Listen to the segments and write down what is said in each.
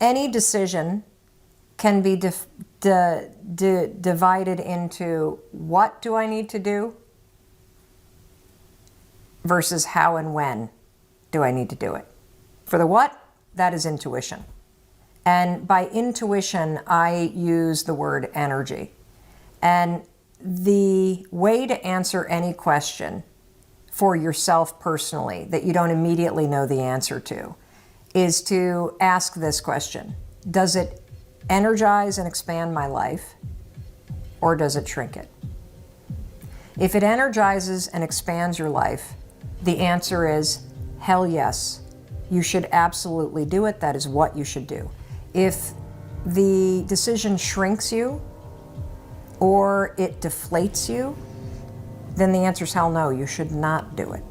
any decision can be divided into what do I need to do versus how and when do I need to do it. For the what, that is intuition. And by intuition, I use the word energy. And the way to answer any question for yourself personally that you don't immediately know the answer to is to ask this question. Does it energize and expand my life, or does it shrink it? If it energizes and expands your life, the answer is hell yes. You should absolutely do it. That is what you should do. If the decision shrinks you or it deflates you, then the answer is hell no, you should not do it.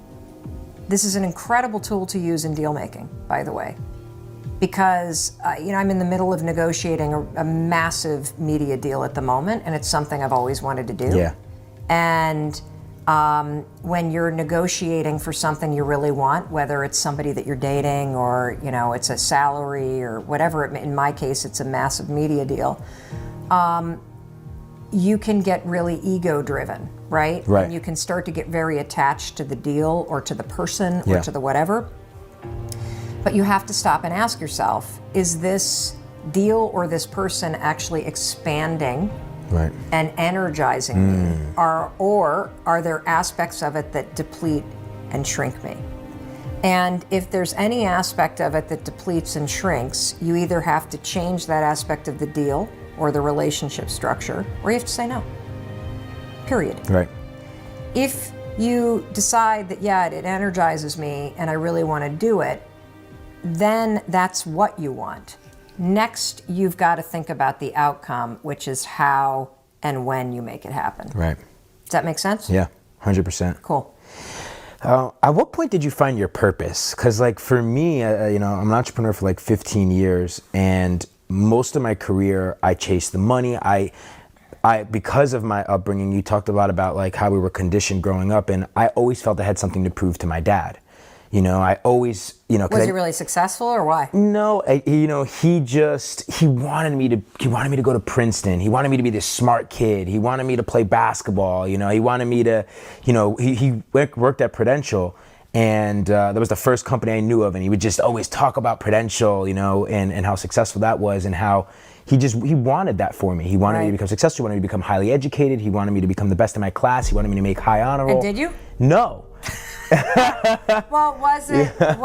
This is an incredible tool to use in deal making, by the way, because I'm in the middle of negotiating a massive media deal at the moment, and it's something I've always wanted to do. Yeah. And when you're negotiating for something you really want, whether it's somebody that you're dating or it's a salary or whatever, in my case it's a massive media deal, you can get really ego driven, right? Right. And you can start to get very attached to the deal or to the person or to the whatever. But you have to stop and ask yourself, is this deal or this person actually expanding and energizing me? Or are there aspects of it that deplete and shrink me? And if there's any aspect of it that depletes and shrinks, you either have to change that aspect of the deal or the relationship structure, or you have to say no. Period. Right. If you decide that, yeah, it energizes me and I really want to do it, then that's what you want. Next, you've got to think about the outcome, which is how and when you make it happen. Right. Does that make sense? Yeah, 100%. Cool. At what point did you find your purpose? Because for me, I'm an entrepreneur for 15 years, and most of my career, I chased the money. I because of my upbringing, you talked a lot about how we were conditioned growing up, and I always felt I had something to prove to my dad. I always, Was he really successful or why? No, he wanted me to go to Princeton. He wanted me to be this smart kid. He wanted me to play basketball. He wanted me to, he worked at Prudential, and that was the first company I knew of, and he would just always talk about Prudential, and how successful that was, and how he wanted that for me. He wanted me to become successful. He wanted me to become highly educated. He wanted me to become the best in my class. He wanted me to make high honor roll. And did you? No. Well, was it? But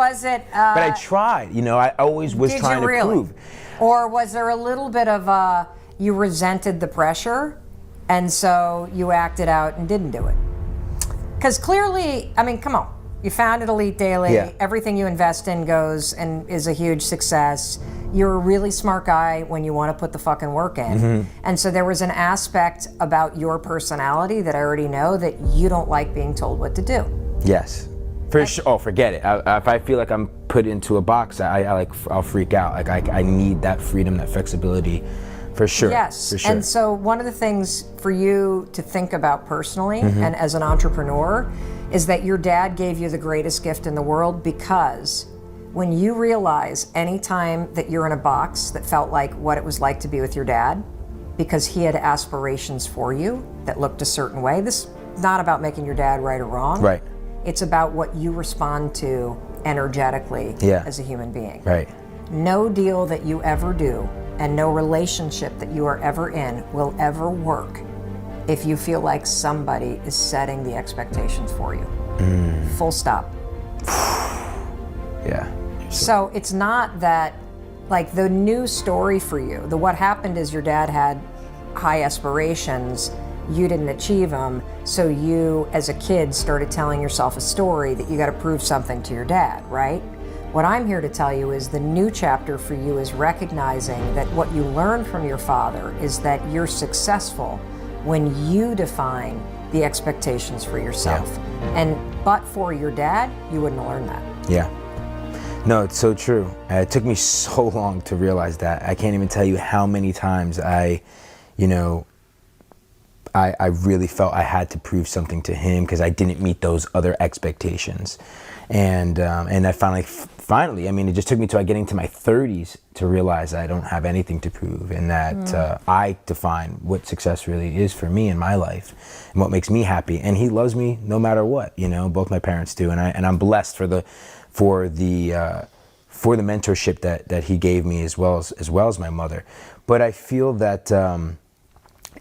I tried. I always was trying to prove. Or was there a little bit of you resented the pressure, and so you acted out and didn't do it? Because clearly, come on, you founded Elite Daily. Yeah. Everything you invest in goes and is a huge success. You're a really smart guy when you want to put the fucking work in. Mm-hmm. And so there was an aspect about your personality that I already know that you don't like being told what to do. Yes, for sure. Oh, forget it. If I feel like I'm put into a box, I'll freak out. I need that freedom, that flexibility, for sure. Yes, for sure. And so one of the things for you to think about personally and as an entrepreneur is that your dad gave you the greatest gift in the world, because when you realize anytime that you're in a box that felt like what it was like to be with your dad, because he had aspirations for you that looked a certain way. This is not about making your dad right or wrong. Right. It's about what you respond to energetically as a human being. Right. No deal that you ever do and no relationship that you are ever in will ever work if you feel like somebody is setting the expectations for you. Full stop. Yeah. So it's not that, the new story for you, what happened is your dad had high aspirations, you didn't achieve them, so you, as a kid, started telling yourself a story that you got to prove something to your dad, right? What I'm here to tell you is the new chapter for you is recognizing that what you learned from your father is that you're successful when you define the expectations for yourself. But for your dad, you wouldn't have learned that. Yeah. No, it's so true. It took me so long to realize that. I can't even tell you how many times I I really felt I had to prove something to him because I didn't meet those other expectations. And I finally, I mean, it just took me till I getting to my 30s to realize I don't have anything to prove, and that I define what success really is for me in my life and what makes me happy. And he loves me no matter what, you know, both my parents do. And I'm blessed for the mentorship that he gave me as well as my mother. But I feel that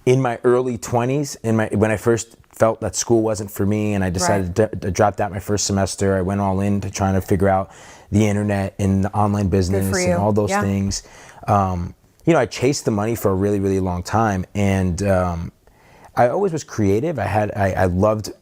in my early 20s, when I first felt that school wasn't for me and I decided to drop out my first semester, I went all in to trying to figure out the internet and the online business and all those things. You know, I chased the money for a really, really long time, and I always was creative. I loved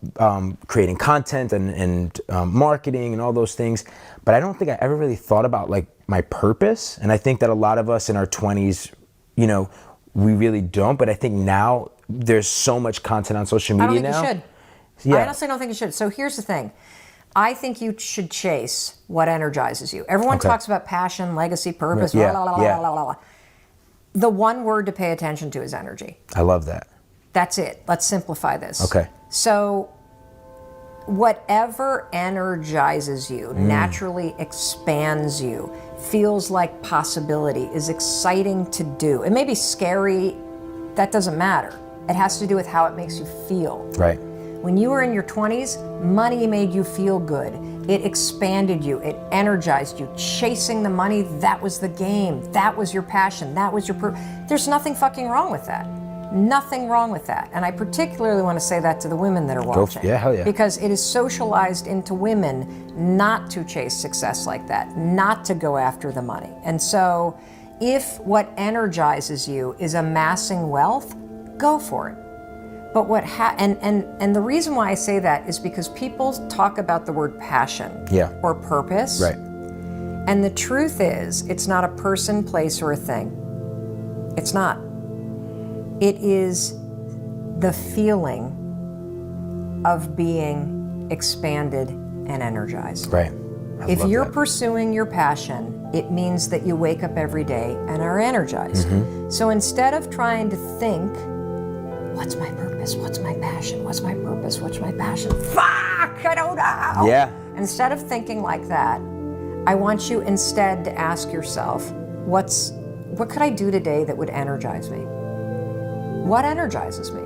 creating content and marketing and all those things, but I don't think I ever really thought about like my purpose. And I think that a lot of us in our 20s, you know, we really don't. But I think now there's so much content on social media now. I don't think you should. Yeah. I honestly don't think you should. So here's the thing. I think you should chase what energizes you. Everyone talks about passion, legacy, purpose, blah, blah, blah, blah, blah, blah. The one word to pay attention to is energy. I love that. That's it. Let's simplify this. Okay. So whatever energizes you, naturally expands you, feels like possibility, is exciting to do. It may be scary. That doesn't matter. It has to do with how it makes you feel. Right. When you were in your 20s, money made you feel good. It expanded you. It energized you. Chasing the money, that was the game. That was your passion. That was your There's nothing fucking wrong with that. Nothing wrong with that. And I particularly want to say that to the women that are watching. Yeah, hell yeah. Because it is socialized into women not to chase success like that, not to go after the money. And so if what energizes you is amassing wealth, go for it. But and the reason why I say that is because people talk about the word passion or purpose. Right. And the truth is, it's not a person, place, or a thing. It's not. It is the feeling of being expanded and energized. Right. If you're pursuing your passion, it means that you wake up every day and are energized. So instead of trying to think, what's my purpose? What's my passion? What's my purpose? What's my passion? Fuck, I don't know. Yeah. Instead of thinking like that, I want you instead to ask yourself, what could I do today that would energize me? What energizes me?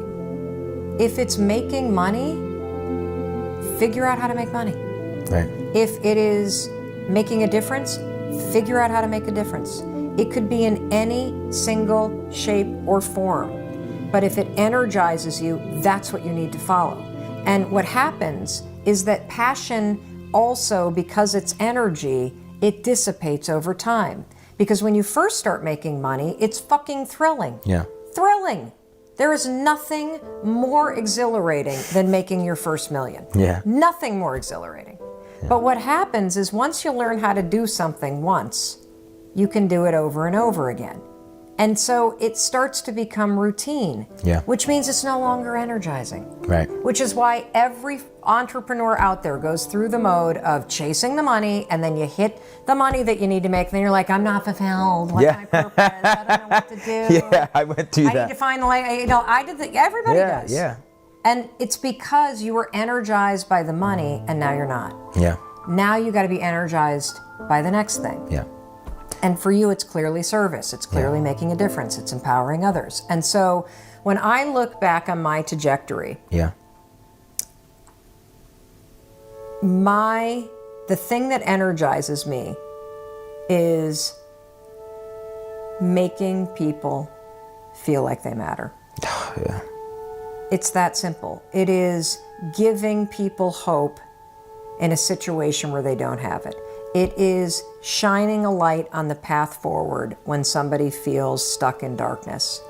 If it's making money, figure out how to make money. Right. If it is making a difference, figure out how to make a difference. It could be in any single shape or form. But if it energizes you, that's what you need to follow. And what happens is that passion also, because it's energy, it dissipates over time. Because when you first start making money, it's fucking thrilling. Yeah. Thrilling. There is nothing more exhilarating than making your first million. Yeah. Nothing more exhilarating. Yeah. But what happens is once you learn how to do something once, you can do it over and over again. And so it starts to become routine, which means it's no longer energizing. Right. Which is why every entrepreneur out there goes through the mode of chasing the money, and then you hit the money that you need to make, and then you're like, I'm not fulfilled. What's my purpose? I don't know what to do. Yeah, I went through that. I need to find the light. You know, I did the, everybody does. Yeah. And it's because you were energized by the money, and now you're not. Yeah. Now you got to be energized by the next thing. Yeah. And for you, it's clearly service. It's clearly making a difference. It's empowering others. And so when I look back on my trajectory, the thing that energizes me is making people feel like they matter. Yeah. It's that simple. It is giving people hope in a situation where they don't have it. It is shining a light on the path forward when somebody feels stuck in darkness.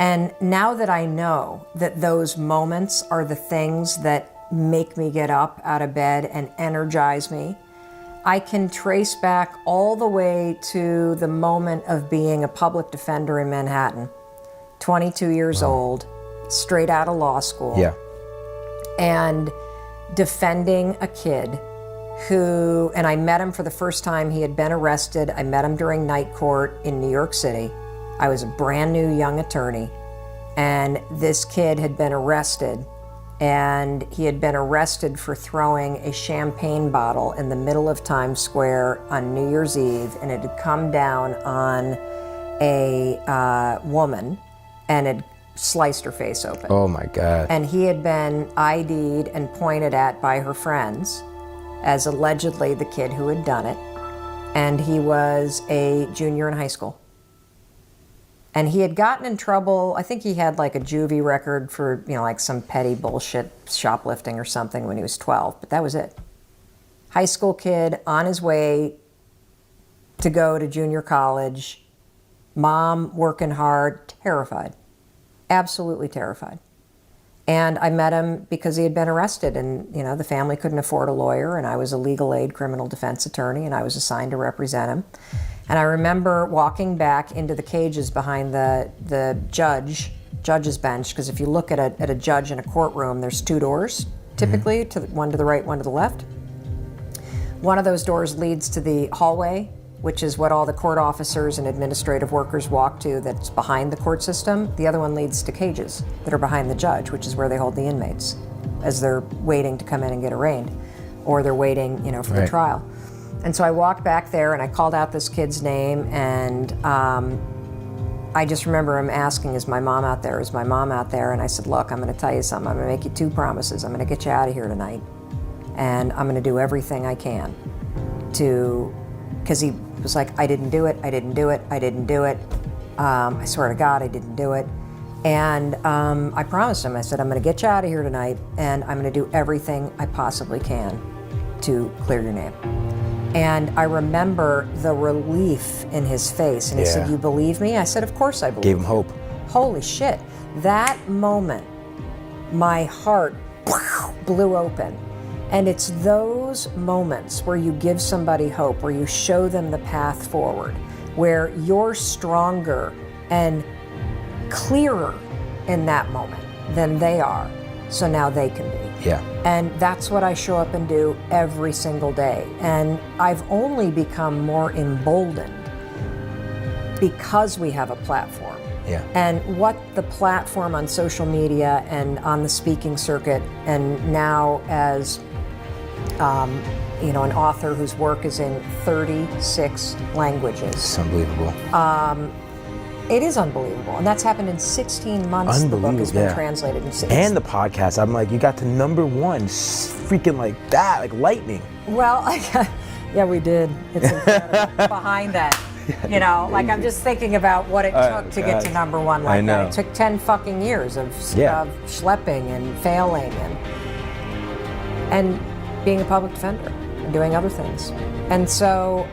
And now that I know that those moments are the things that make me get up out of bed and energize me, I can trace back all the way to the moment of being a public defender in Manhattan, 22 years old, straight out of law school, and defending a kid who, and I met him for the first time. He had been arrested. I met him during night court in New York City. I was a brand new young attorney. and this kid had been arrested, and he had been arrested for throwing a champagne bottle in the middle of Times Square on New Year's Eve, and it had come down on a woman and had sliced her face open. Oh my God. And he had been ID'd and pointed at by her friends as allegedly the kid who had done it. And he was a junior in high school. And he had gotten in trouble. I think he had like a juvie record for, like some petty bullshit shoplifting or something when he was 12, but that was it. High school kid on his way to go to junior college, mom working hard, terrified, absolutely terrified. And I met him because he had been arrested, and the family couldn't afford a lawyer, and I was a legal aid criminal defense attorney, and I was assigned to represent him. And I remember walking back into the cages behind the judge's bench, because if you look at a judge in a courtroom, there's two doors, typically, one to the right, one to the left. One of those doors leads to the hallway, which is what all the court officers and administrative workers walk to, that's behind the court system. The other one leads to cages that are behind the judge, which is where they hold the inmates as they're waiting to come in and get arraigned, or they're waiting, for the trial. And so I walked back there and I called out this kid's name, and I just remember him asking, is my mom out there? Is my mom out there? And I said, look, I'm gonna tell you something. I'm gonna make you two promises. I'm gonna get you out of here tonight, and I'm gonna do everything I can because he was like, I didn't do it, I didn't do it, I didn't do it. I swear to God, I didn't do it. And I promised him, I said, I'm gonna get you out of here tonight, and I'm gonna do everything I possibly can to clear your name. And I remember the relief in his face. And he said, you believe me? I said, of course I believe you. Gave him hope. Holy shit. That moment, my heart blew open. And it's those moments where you give somebody hope, where you show them the path forward, where you're stronger and clearer in that moment than they are. So now they can be. Yeah. And that's what I show up and do every single day. And I've only become more emboldened because we have a platform. Yeah. And what the platform on social media and on the speaking circuit, and now as an author whose work is in 36 languages. It's unbelievable. It is unbelievable, and that's happened in 16 months. The book has been translated in 16. And the podcast, I'm like, you got to number one, freaking like that, like lightning. Well, yeah, we did. It's incredible. Behind that, I'm just thinking about what it took to get to number one like that. It took 10 fucking years of schlepping and failing and being a public defender and doing other things. And so,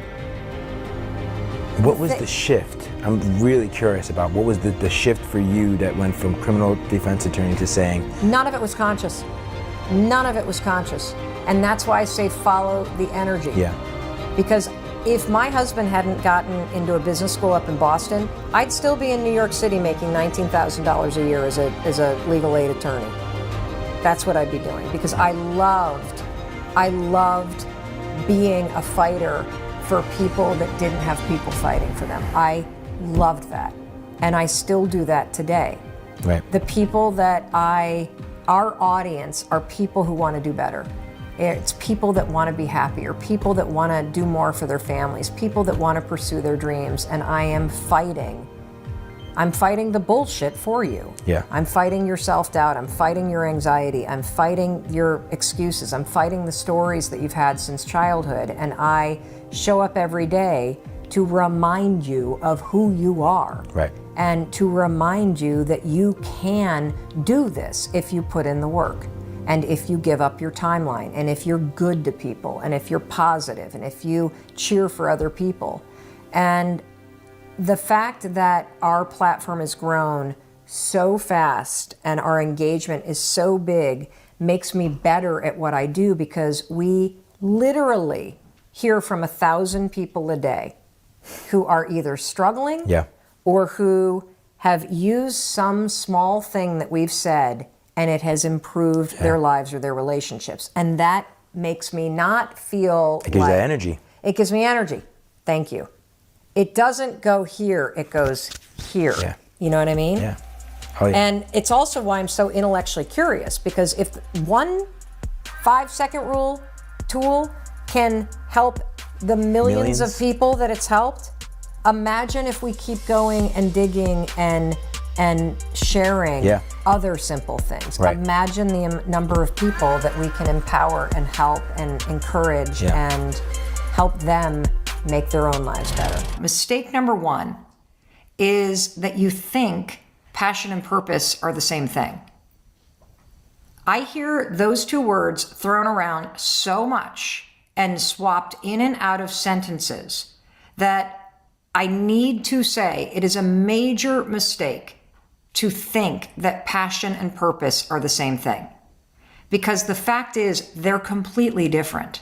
what was the shift? I'm really curious about what was the shift for you that went from criminal defense attorney to saying... None of it was conscious. None of it was conscious. And that's why I say follow the energy. Yeah. Because if my husband hadn't gotten into a business school up in Boston, I'd still be in New York City making $19,000 a year as a legal aid attorney. That's what I'd be doing, because I loved being a fighter for people that didn't have people fighting for them. I loved that. And I still do that today. Right. The people that our audience are people who want to do better. It's people that want to be happier, people that want to do more for their families, people that want to pursue their dreams. And I am fighting. I'm fighting the bullshit for you. Yeah. I'm fighting your self-doubt. I'm fighting your anxiety. I'm fighting your excuses. I'm fighting the stories that you've had since childhood. And I show up every day to remind you of who you are. Right. And to remind you that you can do this if you put in the work, and if you give up your timeline, and if you're good to people, and if you're positive, and if you cheer for other people. And the fact that our platform has grown so fast and our engagement is so big makes me better at what I do, because we literally hear from 1,000 people a day who are either struggling or who have used some small thing that we've said and it has improved their lives or their relationships. And that makes me not feel It gives you energy. It gives me energy. Thank you. It doesn't go here, it goes here. Yeah. You know what I mean? Yeah. Oh, yeah. And it's also why I'm so intellectually curious, because if one 5-second rule tool can help the millions of people that it's helped, imagine if we keep going and digging and sharing other simple things. Right. Imagine the number of people that we can empower and help and encourage and help them make their own lives better. Mistake number 1 is that you think passion and purpose are the same thing. I hear those two words thrown around so much and swapped in and out of sentences that I need to say it is a major mistake to think that passion and purpose are the same thing. Because the fact is, they're completely different.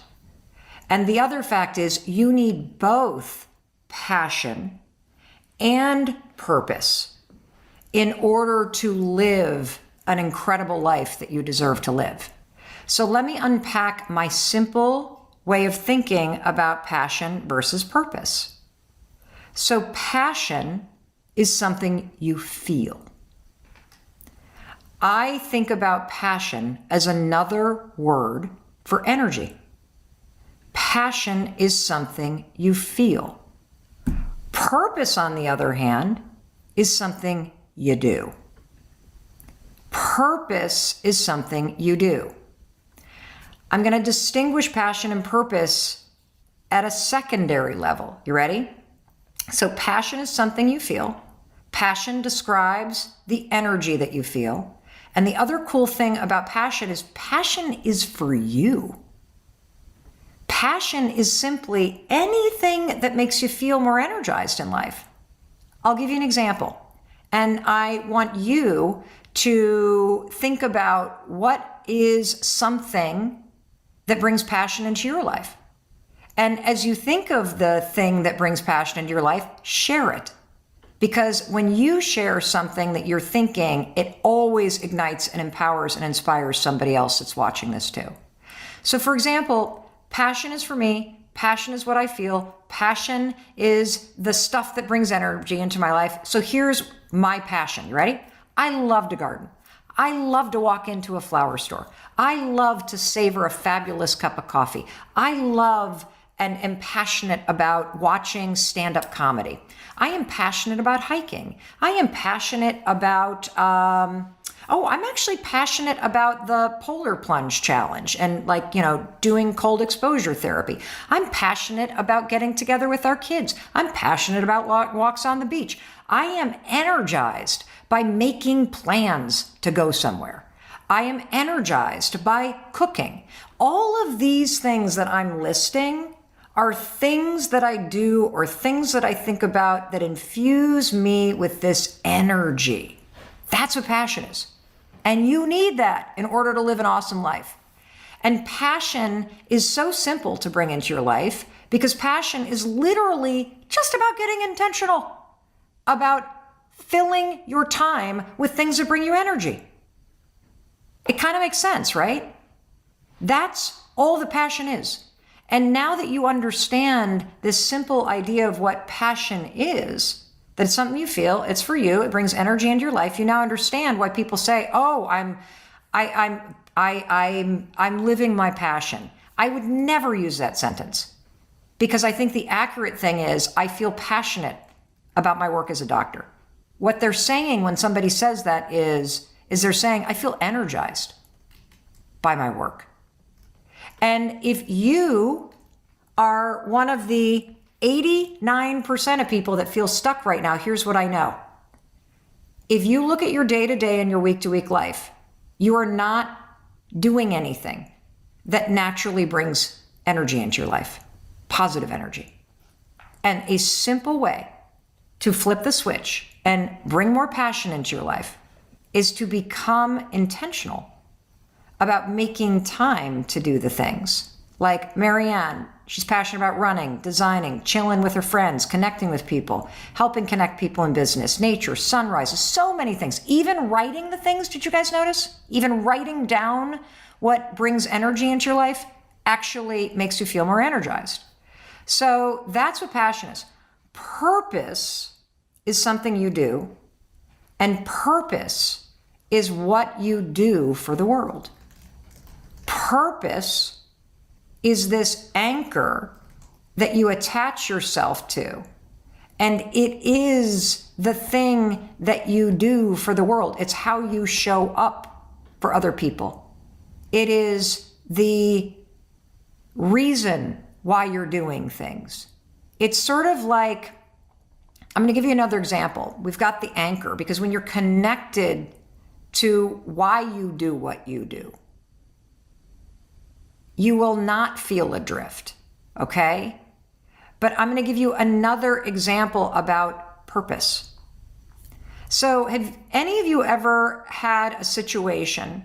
And the other fact is, you need both passion and purpose in order to live an incredible life that you deserve to live. So let me unpack my simple way of thinking about passion versus purpose. So passion is something you feel. I think about passion as another word for energy. Passion is something you feel. Purpose, on the other hand, is something you do. Purpose is something you do. I'm going to distinguish passion and purpose at a secondary level. You ready? So passion is something you feel. Passion describes the energy that you feel. And the other cool thing about passion is for you. Passion is simply anything that makes you feel more energized in life. I'll give you an example. And I want you to think about what is something that brings passion into your life. And as you think of the thing that brings passion into your life, share it. Because when you share something that you're thinking, it always ignites and empowers and inspires somebody else that's watching this too. So for example, passion is for me. Passion is what I feel. Passion is the stuff that brings energy into my life. So here's my passion. You ready? I love to garden. I love to walk into a flower store. I love to savor a fabulous cup of coffee. I love and am passionate about watching stand-up comedy. I am passionate about hiking. I am passionate about, I'm actually passionate about the polar plunge challenge and doing cold exposure therapy. I'm passionate about getting together with our kids. I'm passionate about walks on the beach. I am energized by making plans to go somewhere. I am energized by cooking. All of these things that I'm listing are things that I do or things that I think about that infuse me with this energy. That's what passion is. And you need that in order to live an awesome life. And passion is so simple to bring into your life because passion is literally just about getting intentional, about filling your time with things that bring you energy. It kind of makes sense, right? That's all the passion is. And now that you understand this simple idea of what passion is, that it's something you feel, it's for you, it brings energy into your life, you now understand why people say, "Oh, I'm living my passion." I would never use that sentence because I think the accurate thing is I feel passionate about my work as a doctor. What they're saying when somebody says that is they're saying, I feel energized by my work. And if you are one of the 89% of people that feel stuck right now, here's what I know. If you look at your day-to-day and your week-to-week life, you are not doing anything that naturally brings energy into your life, positive energy. And a simple way to flip the switch and bring more passion into your life is to become intentional about making time to do the things. Like Marianne, she's passionate about running, designing, chilling with her friends, connecting with people, helping connect people in business, nature, sunrises, so many things. Even writing the things, did you guys notice? Even writing down what brings energy into your life actually makes you feel more energized. So that's what passion is. Purpose is something you do. And purpose is what you do for the world. Purpose is this anchor that you attach yourself to. And it is the thing that you do for the world. It's how you show up for other people. It is the reason why you're doing things. It's sort of like, I'm going to give you another example. We've got the anchor, because when you're connected to why you do what you do, you will not feel adrift, okay? But I'm going to give you another example about purpose. So have any of you ever had a situation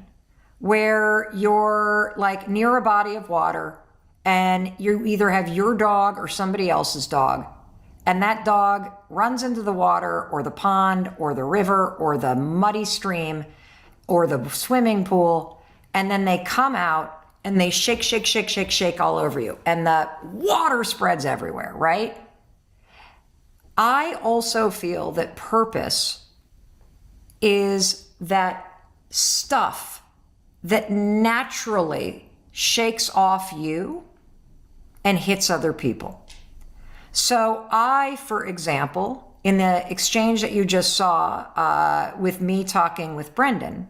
where you're like near a body of water and you either have your dog or somebody else's dog, and that dog runs into the water or the pond or the river or the muddy stream or the swimming pool, and then they come out and they shake, shake, shake, shake, shake all over you, and the water spreads everywhere, right? I also feel that purpose is that stuff that naturally shakes off you and hits other people. So I, for example, in the exchange that you just saw with me talking with Brendan,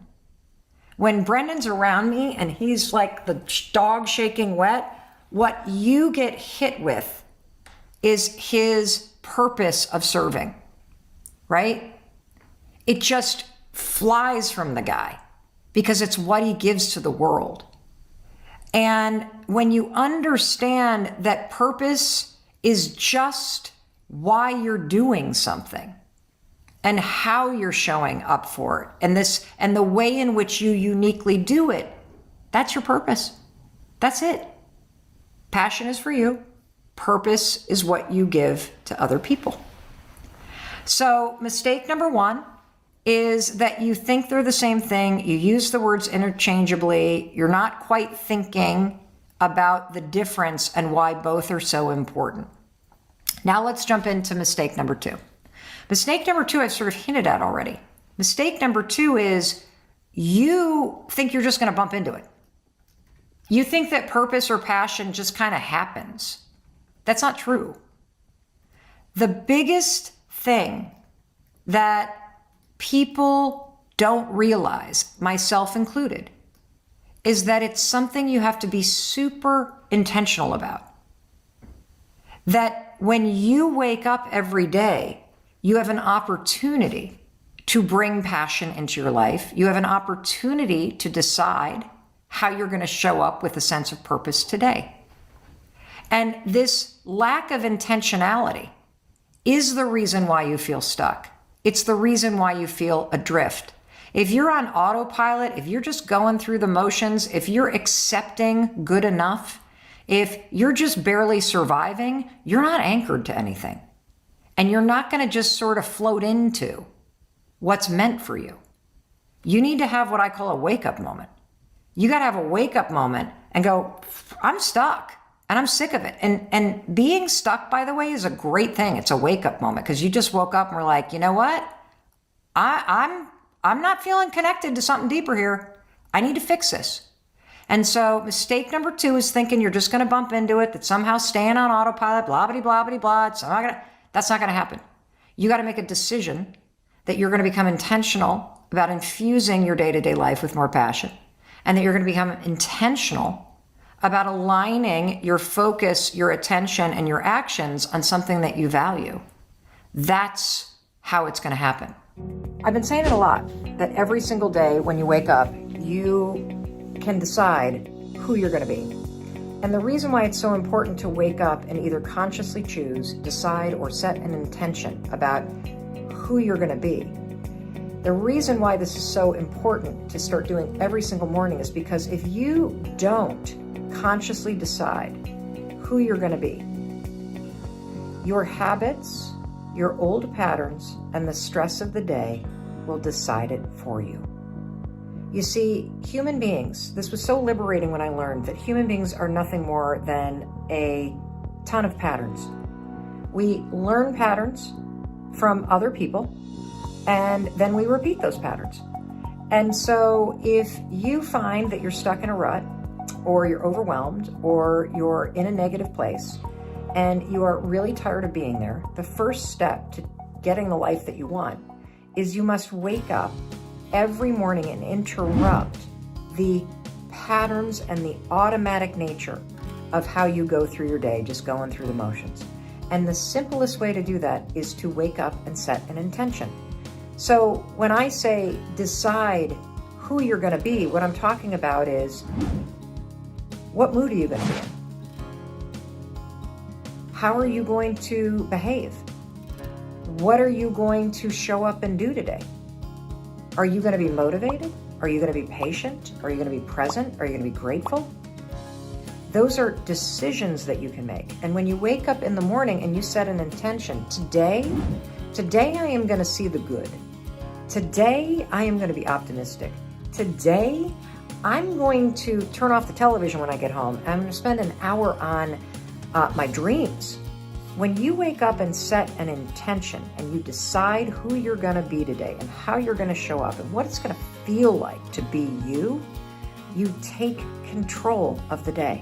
when Brendan's around me and he's like the dog shaking wet, what you get hit with is his purpose of serving, right? It just flies from the guy because it's what he gives to the world. And when you understand that purpose is just why you're doing something and how you're showing up for it, and the way in which you uniquely do it, that's your purpose. That's it. Passion is for you. Purpose is what you give to other people. So mistake number one is that you think they're the same thing. You use the words interchangeably. You're not quite thinking about the difference and why both are so important. Now let's jump into mistake number two. Mistake number two, I've sort of hinted at already. Mistake number two is you think you're just going to bump into it. You think that purpose or passion just kind of happens. That's not true. The biggest thing that people don't realize, myself included, is that it's something you have to be super intentional about. That when you wake up every day, you have an opportunity to bring passion into your life. You have an opportunity to decide how you're going to show up with a sense of purpose today. And this lack of intentionality is the reason why you feel stuck. It's the reason why you feel adrift. If you're on autopilot, if you're just going through the motions, if you're accepting good enough, if you're just barely surviving, you're not anchored to anything. And you're not going to just sort of float into what's meant for you. You need to have what I call a wake-up moment. You got to have a wake-up moment and go, I'm stuck and I'm sick of it. And being stuck, by the way, is a great thing. It's a wake-up moment because you just woke up and were like, you know what? I'm not feeling connected to something deeper here. I need to fix this. And so mistake number two is thinking you're just going to bump into it, that somehow staying on autopilot, blah, blah, blah, blah, blah. That's not going to happen. You got to make a decision that you're going to become intentional about infusing your day-to-day life with more passion, and that you're going to become intentional about aligning your focus, your attention, and your actions on something that you value. That's how it's going to happen. I've been saying it a lot, that every single day when you wake up, you can decide who you're going to be. And the reason why it's so important to wake up and either consciously choose, decide, or set an intention about who you're going to be. The reason why this is so important to start doing every single morning is because if you don't consciously decide who you're going to be, your habits, your old patterns, and the stress of the day will decide it for you. You see, human beings, this was so liberating when I learned that human beings are nothing more than a ton of patterns. We learn patterns from other people. And then we repeat those patterns. And so if you find that you're stuck in a rut, or you're overwhelmed, or you're in a negative place, and you are really tired of being there, the first step to getting the life that you want is you must wake up every morning and interrupt the patterns and the automatic nature of how you go through your day, just going through the motions. And the simplest way to do that is to wake up and set an intention. So when I say decide who you're going to be, what I'm talking about is, what mood are you going to be in? How are you going to behave? What are you going to show up and do today? Are you going to be motivated? Are you going to be patient? Are you going to be present? Are you going to be grateful? Those are decisions that you can make. And when you wake up in the morning and you set an intention, today I am going to see the good. Today I am going to be optimistic. Today I'm going to turn off the television when I get home. I'm going to spend an hour on my dreams. When you wake up and set an intention and you decide who you're going to be today and how you're going to show up and what it's going to feel like to be you, you take control of the day.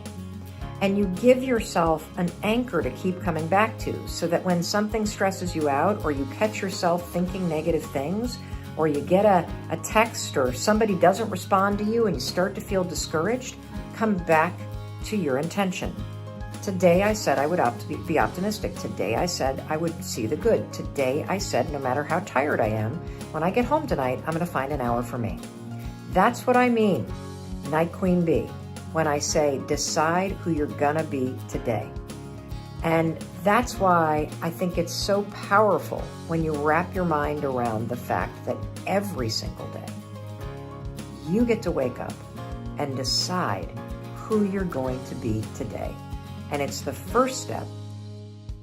And you give yourself an anchor to keep coming back to, so that when something stresses you out, or you catch yourself thinking negative things, or you get a text, or somebody doesn't respond to you and you start to feel discouraged, come back to your intention. Today I said I would be optimistic. Today I said I would see the good. Today I said no matter how tired I am, when I get home tonight, I'm going to find an hour for me. That's what I mean, Night Queen Bee, when I say decide who you're going to be today. And that's why I think it's so powerful when you wrap your mind around the fact that every single day you get to wake up and decide who you're going to be today. And it's the first step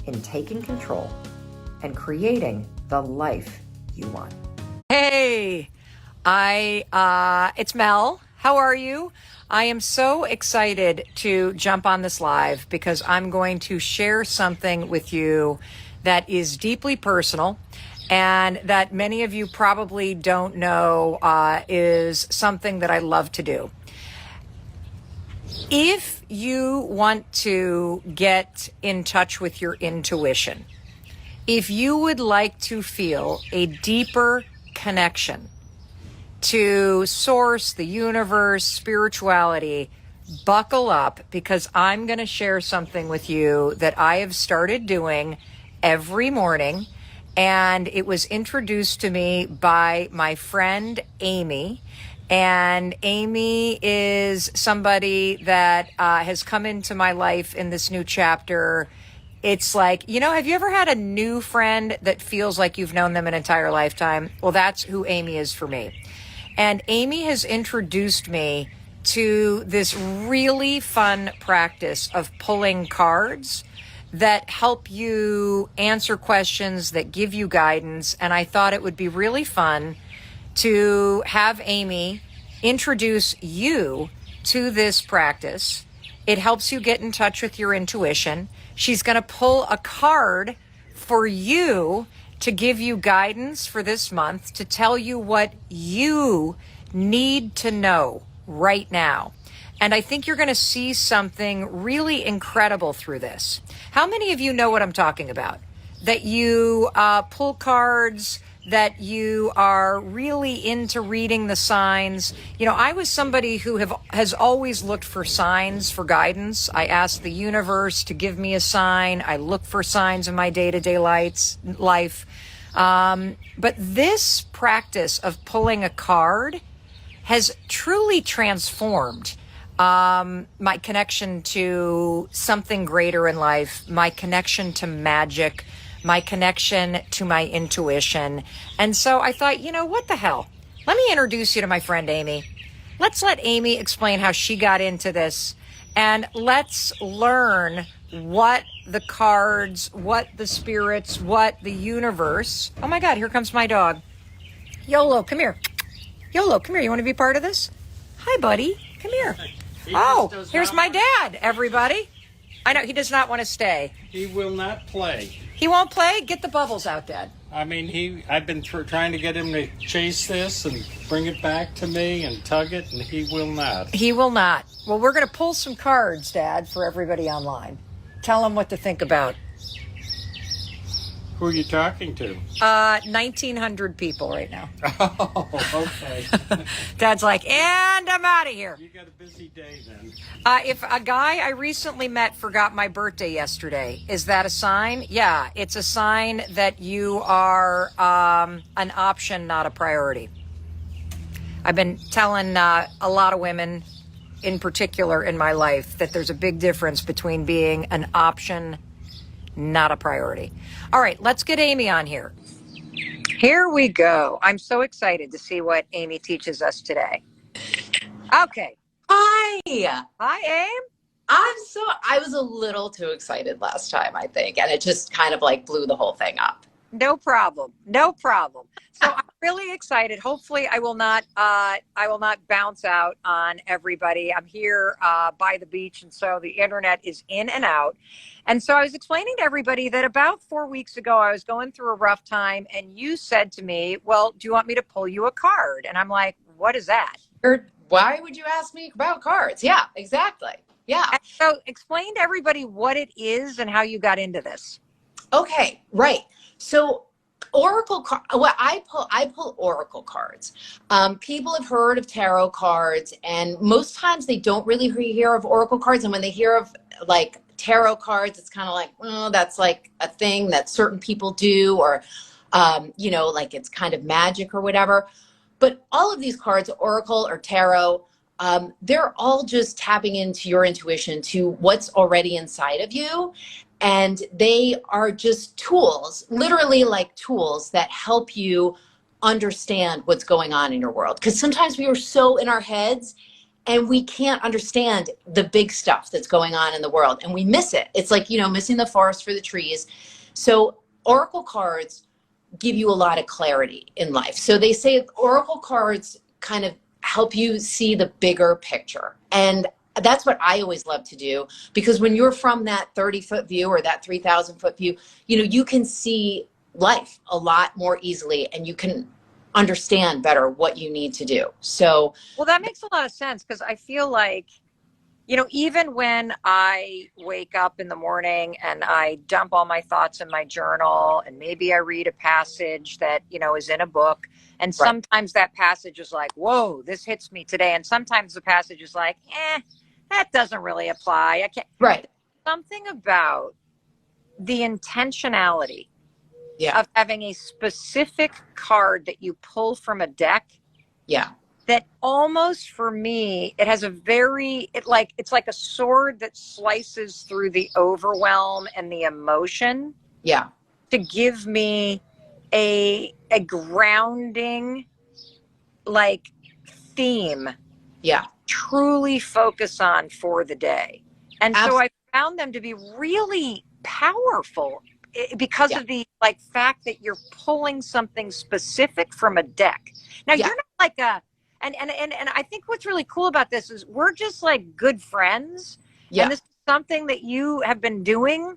in taking control and creating the life you want. Hey, it's Mel. How are you? I am so excited to jump on this live because I'm going to share something with you that is deeply personal and that many of you probably don't know is something that I love to do. If you want to get in touch with your intuition, if you would like to feel a deeper connection to source, the universe, spirituality, buckle up, because I'm going to share something with you that I have started doing every morning. And it was introduced to me by my friend Amy. And Amy is somebody that has come into my life in this new chapter. It's like, have you ever had a new friend that feels like you've known them an entire lifetime? Well, that's who Amy is for me. And Amy has introduced me to this really fun practice of pulling cards that help you answer questions, that give you guidance. And I thought it would be really fun to have Amy introduce you to this practice. It helps you get in touch with your intuition. She's going to pull a card for you to give you guidance for this month, to tell you what you need to know right now. And I think you're going to see something really incredible through this. How many of you know what I'm talking about? That you pull cards, that you are really into reading the signs. I was somebody who has always looked for signs for guidance. I asked the universe to give me a sign. I look for signs in my day-to-day life. But this practice of pulling a card has truly transformed my connection to something greater in life, my connection to magic, my connection to my intuition. And so I thought, what the hell? Let me introduce you to my friend Amy. Let's let Amy explain how she got into this, and let's learn what the cards, what the spirits, what the universe. Oh my God, here comes my dog. YOLO, come here. YOLO, come here. You want to be part of this? Hi, buddy. Come here. Oh, here's my dad, everybody. I know, he does not want to stay. He will not play. He won't play? Get the bubbles out, Dad. I mean, I've been trying to get him to chase this and bring it back to me and tug it, and he will not. He will not. Well, we're going to pull some cards, Dad, for everybody online. Tell them what to think about. Who are you talking to? 1,900 people right now. Oh, okay. Dad's like, and I'm out of here. You got a busy day then. If a guy I recently met forgot my birthday yesterday, is that a sign? Yeah, it's a sign that you are an option, not a priority. I've been telling a lot of women, in particular in my life, that there's a big difference between being an option, not a priority. All right, let's get Amy on here. Here we go. I'm so excited to see what Amy teaches us today. Okay. Hi. Hi, Aim. I was a little too excited last time, I think, and it just kind of like blew the whole thing up. No problem. No problem. So I'm really excited. Hopefully I will not bounce out on everybody. I'm here by the beach, and so the internet is in and out. And so I was explaining to everybody that about 4 weeks ago, I was going through a rough time, and you said to me, well, do you want me to pull you a card? And I'm like, what is that? Why would you ask me about cards? Yeah, exactly. Yeah. And so explain to everybody what it is and how you got into this. Okay, right. So I pull oracle cards. People have heard of tarot cards, and most times they don't really hear of oracle cards. And when they hear of like tarot cards, it's kind of like, oh, that's like a thing that certain people do, or like it's kind of magic or whatever. But all of these cards, oracle or tarot, they're all just tapping into your intuition, to what's already inside of you. And they are just tools, literally like tools that help you understand what's going on in your world. Because sometimes we are so in our heads and we can't understand the big stuff that's going on in the world, and we miss it. It's like, missing the forest for the trees. So oracle cards give you a lot of clarity in life. So they say oracle cards kind of help you see the bigger picture. And that's what I always love to do, because when you're from that 30-foot view or that 3,000-foot view, you can see life a lot more easily, and you can understand better what you need to do. So, well, that makes a lot of sense, because I feel like, even when I wake up in the morning and I dump all my thoughts in my journal, and maybe I read a passage that, is in a book, and sometimes that passage is like, whoa, this hits me today. And sometimes the passage is like, that doesn't really apply. I can't. Right. Something about the intentionality of having a specific card that you pull from a deck. Yeah. That almost, for me, it has it's like a sword that slices through the overwhelm and the emotion. Yeah. To give me a grounding, like, theme. Yeah. Truly focus on for the day. And so I found them to be really powerful because of the fact that you're pulling something specific from a deck. Now you're not like and I think what's really cool about this is we're just like good friends. Yeah. And this is something that you have been doing,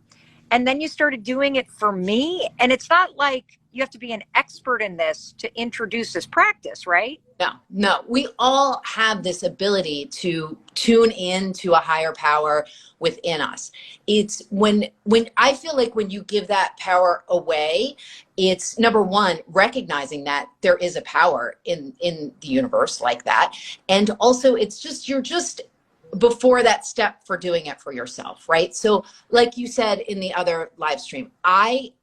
and then you started doing it for me. And it's not like you have to be an expert in this to introduce this practice, right? No. We all have this ability to tune in to a higher power within us. It's when I feel like when you give that power away, it's number one, recognizing that there is a power in the universe like that. And also you're just before that step for doing it for yourself, right? So like you said in the other live stream, I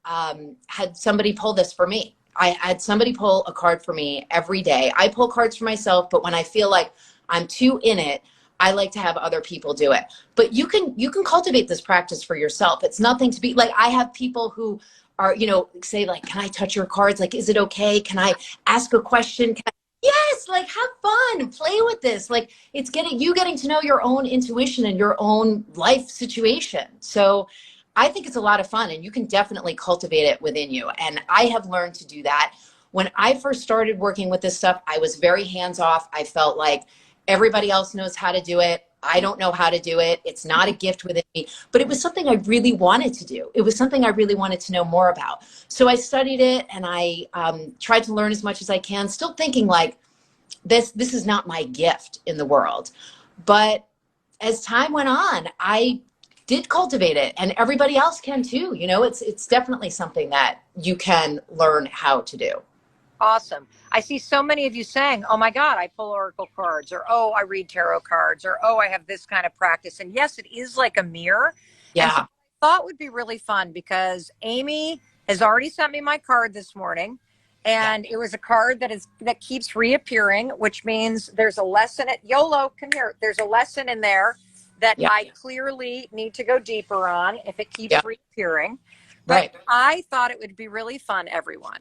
had somebody pull this for me. I had somebody pull a card for me every day. I pull cards for myself, but when I feel like I'm too in it, I like to have other people do it. But you can cultivate this practice for yourself. It's nothing to be like, I have people who are, say like, can I touch your cards? Like, is it okay? Can I ask a question? Yes, like have fun, play with this. Like it's getting to know your own intuition and your own life situation. So I think it's a lot of fun, and you can definitely cultivate it within you. And I have learned to do that. When I first started working with this stuff, I was very hands off. I felt like everybody else knows how to do it. I don't know how to do it. It's not a gift within me, but it was something I really wanted to do. It was something I really wanted to know more about. So I studied it, and I tried to learn as much as I can, still thinking like, this is not my gift in the world. But as time went on, I did cultivate it, and everybody else can too. You know, it's definitely something that you can learn how to do. Awesome. I see so many of you saying, oh my God, I pull oracle cards, or oh, I read tarot cards, or oh, I have this kind of practice. And yes, it is like a mirror. And so Yeah. I thought would be really fun, because Amy has already sent me my card this morning. And it was a card that keeps reappearing, which means there's a lesson at YOLO. Come here. There's a lesson in there that I clearly need to go deeper on if it keeps reappearing. But Right. I thought it would be really fun, everyone,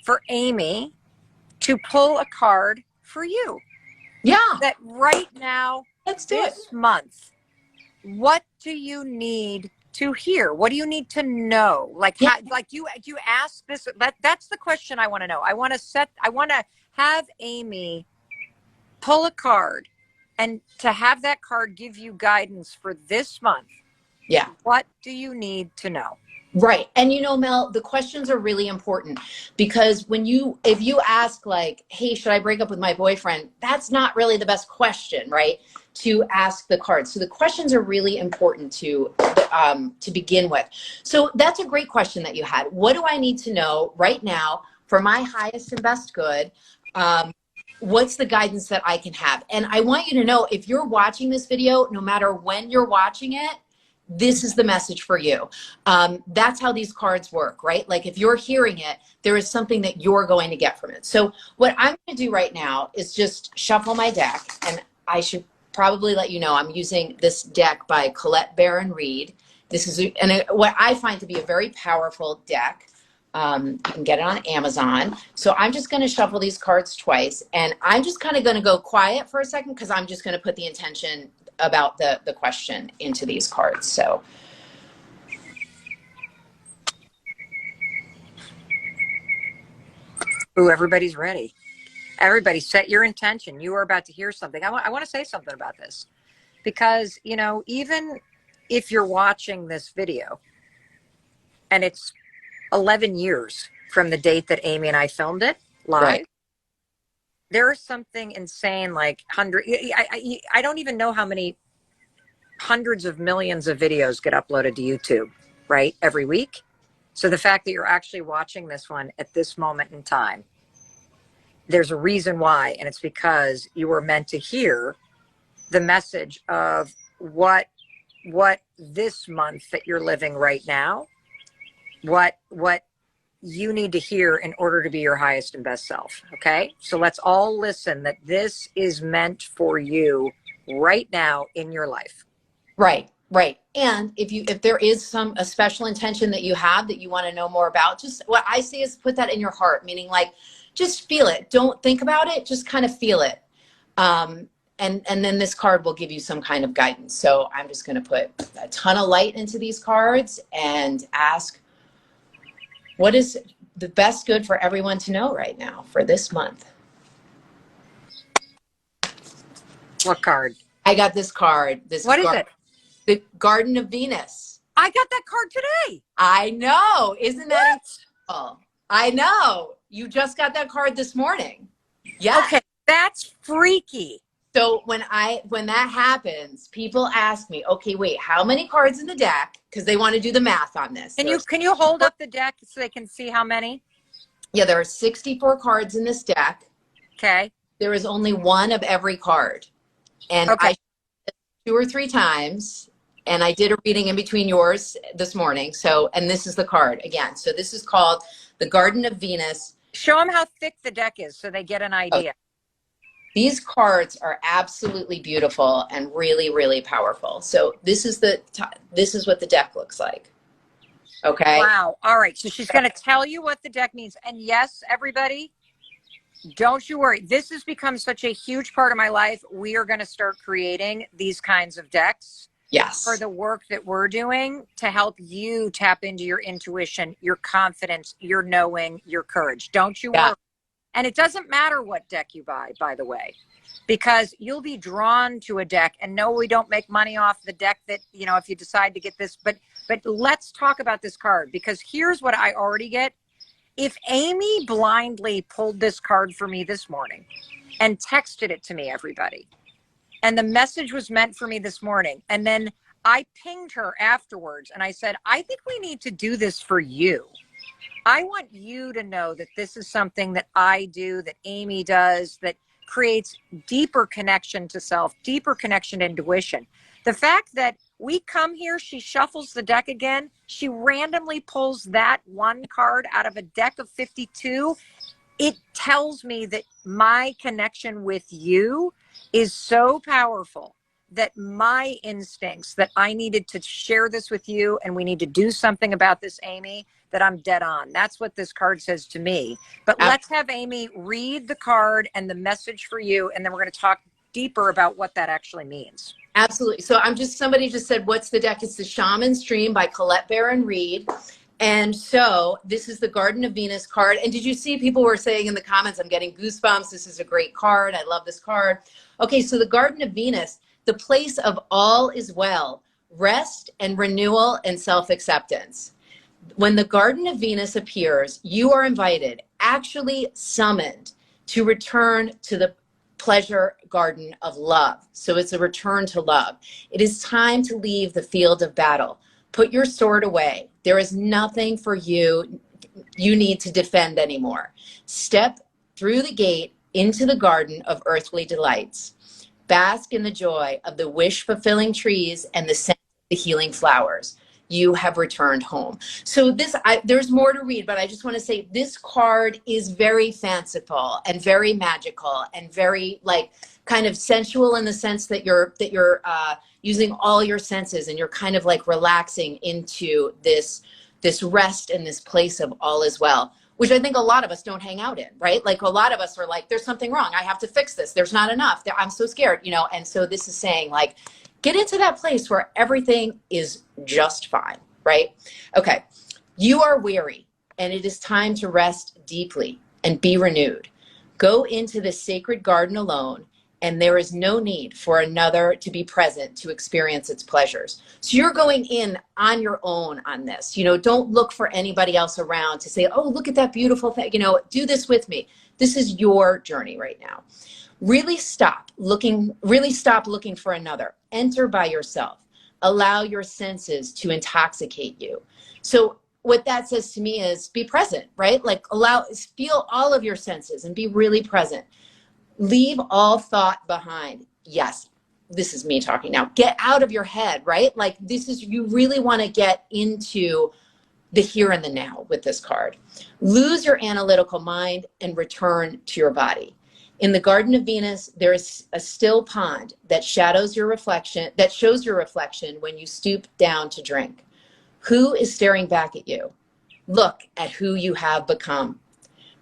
for Amy to pull a card for you. Yeah. That right now, Let's do it. this month, what do you need to hear? What do you need to know? Like, how, like you ask this, that's the question I want to know. I want to have Amy pull a card, and to have that card give you guidance for this month. Yeah. What do you need to know? Right. And you know, Mel, the questions are really important, because if you ask like, hey, should I break up with my boyfriend? That's not really the best question, right? To ask the cards. So the questions are really important to begin with. So that's a great question that you had. What do I need to know right now for my highest and best good? What's the guidance that I can have? And I want you to know, if you're watching this video, no matter when you're watching it, this is the message for you. That's how these cards work, right? Like if you're hearing it, there is something that you're going to get from it. So what I'm going to do right now is just shuffle my deck, and I should probably let you know I'm using this deck by Colette Baron Reed. This is what I find to be a very powerful deck. You can get it on Amazon. So I'm just going to shuffle these cards twice, and I'm just kind of going to go quiet for a second, because I'm just going to put the intention about the question into these cards. So Ooh, everybody's ready. Everybody set your intention. You are about to hear something. I want to say something about this, because, you know, even if you're watching this video and it's 11 years from the date that Amy and I filmed it live, right. There is something insane, like I don't even know how many hundreds of millions of videos get uploaded to YouTube, right? Every week. So the fact that you're actually watching this one at this moment in time, there's a reason why. And it's because you were meant to hear the message of what this month that you're living right now, what you need to hear in order to be your highest and best self. Okay. So let's all listen, that this is meant for you right now in your life. Right. Right. And if there is a special intention that you have that you want to know more about, just what I say is put that in your heart, meaning like, just feel it. Don't think about it. Just kind of feel it. And then this card will give you some kind of guidance. So I'm just going to put a ton of light into these cards and ask, what is the best good for everyone to know right now for this month? What card? I got this card. What is it? The Garden of Venus. I got that card today. I know. Isn't that incredible? I know. You just got that card this morning. Yeah. Okay. That's freaky. So when that happens, people ask me, okay, wait, how many cards in the deck? Because they want to do the math on this. Can you hold up the deck so they can see how many? Yeah, there are 64 cards in this deck. Okay. There is only one of every card. And okay. I 2 or 3 times, and I did a reading in between yours this morning. So, and this is the card again. So this is called the Garden of Venus. Show them how thick the deck is so they get an idea. Oh. These cards are absolutely beautiful and really, really powerful. So this is what the deck looks like. Okay. Wow. All right. So she's going to tell you what the deck means. And yes, everybody, don't you worry. This has become such a huge part of my life. We are going to start creating these kinds of decks. Yes. For the work that we're doing to help you tap into your intuition, your confidence, your knowing, your courage. Don't you worry. And it doesn't matter what deck you buy, by the way, because you'll be drawn to a deck. And no, we don't make money off the deck that, you know, if you decide to get this, but let's talk about this card, because here's what I already get. If Amy blindly pulled this card for me this morning and texted it to me, everybody, and the message was meant for me this morning, and then I pinged her afterwards and I said, I think we need to do this for you. I want you to know that this is something that I do, that Amy does, that creates deeper connection to self, deeper connection to intuition. The fact that we come here, she shuffles the deck again, she randomly pulls that one card out of a deck of 52. It tells me that my connection with you is so powerful that my instincts that I needed to share this with you and we need to do something about this, Amy, that I'm dead on. That's what this card says to me. But let's have Amy read the card and the message for you, and then we're going to talk deeper about what that actually means. Absolutely. So somebody just said, what's the deck? It's the Shaman's Dream by Colette Baron Reed. And so this is the Garden of Venus card. And did you see people were saying in the comments, I'm getting goosebumps. This is a great card. I love this card. Okay, so the Garden of Venus, the place of all is well, rest and renewal and self-acceptance. When the Garden of Venus appears, you are invited, actually summoned, to return to the pleasure garden of love. So it's a return to love. It is time to leave the field of battle. Put your sword away. There is nothing for you need to defend anymore. Step through the gate into the garden of earthly delights. Bask in the joy of the wish-fulfilling trees and the scent of the healing flowers. You have returned home. So there's more to read, but I just want to say this card is very fanciful and very magical and very like kind of sensual in the sense that you're using all your senses and you're kind of like relaxing into this rest and this place of all is well, which I think a lot of us don't hang out in, right? Like a lot of us are like, there's something wrong. I have to fix this. There's not enough. I'm so scared, you know? And so this is saying like, get into that place where everything is just fine, right? Okay, you are weary and it is time to rest deeply and be renewed. Go into the sacred garden alone, and there is no need for another to be present to experience its pleasures. So you're going in on your own on this. You know, don't look for anybody else around to say, oh, look at that beautiful thing. You know, do this with me. This is your journey right now. Really stop looking for another. Enter by yourself. Allow your senses to intoxicate you. So what that says to me is be present, right? Like feel all of your senses and be really present. Leave all thought behind. Yes, this is me talking now. Get out of your head, right? Like you really want to get into the here and the now with this card. Lose your analytical mind and return to your body. In the Garden of Venus, there is a still pond that shows your reflection when you stoop down to drink. Who is staring back at you? Look at who you have become.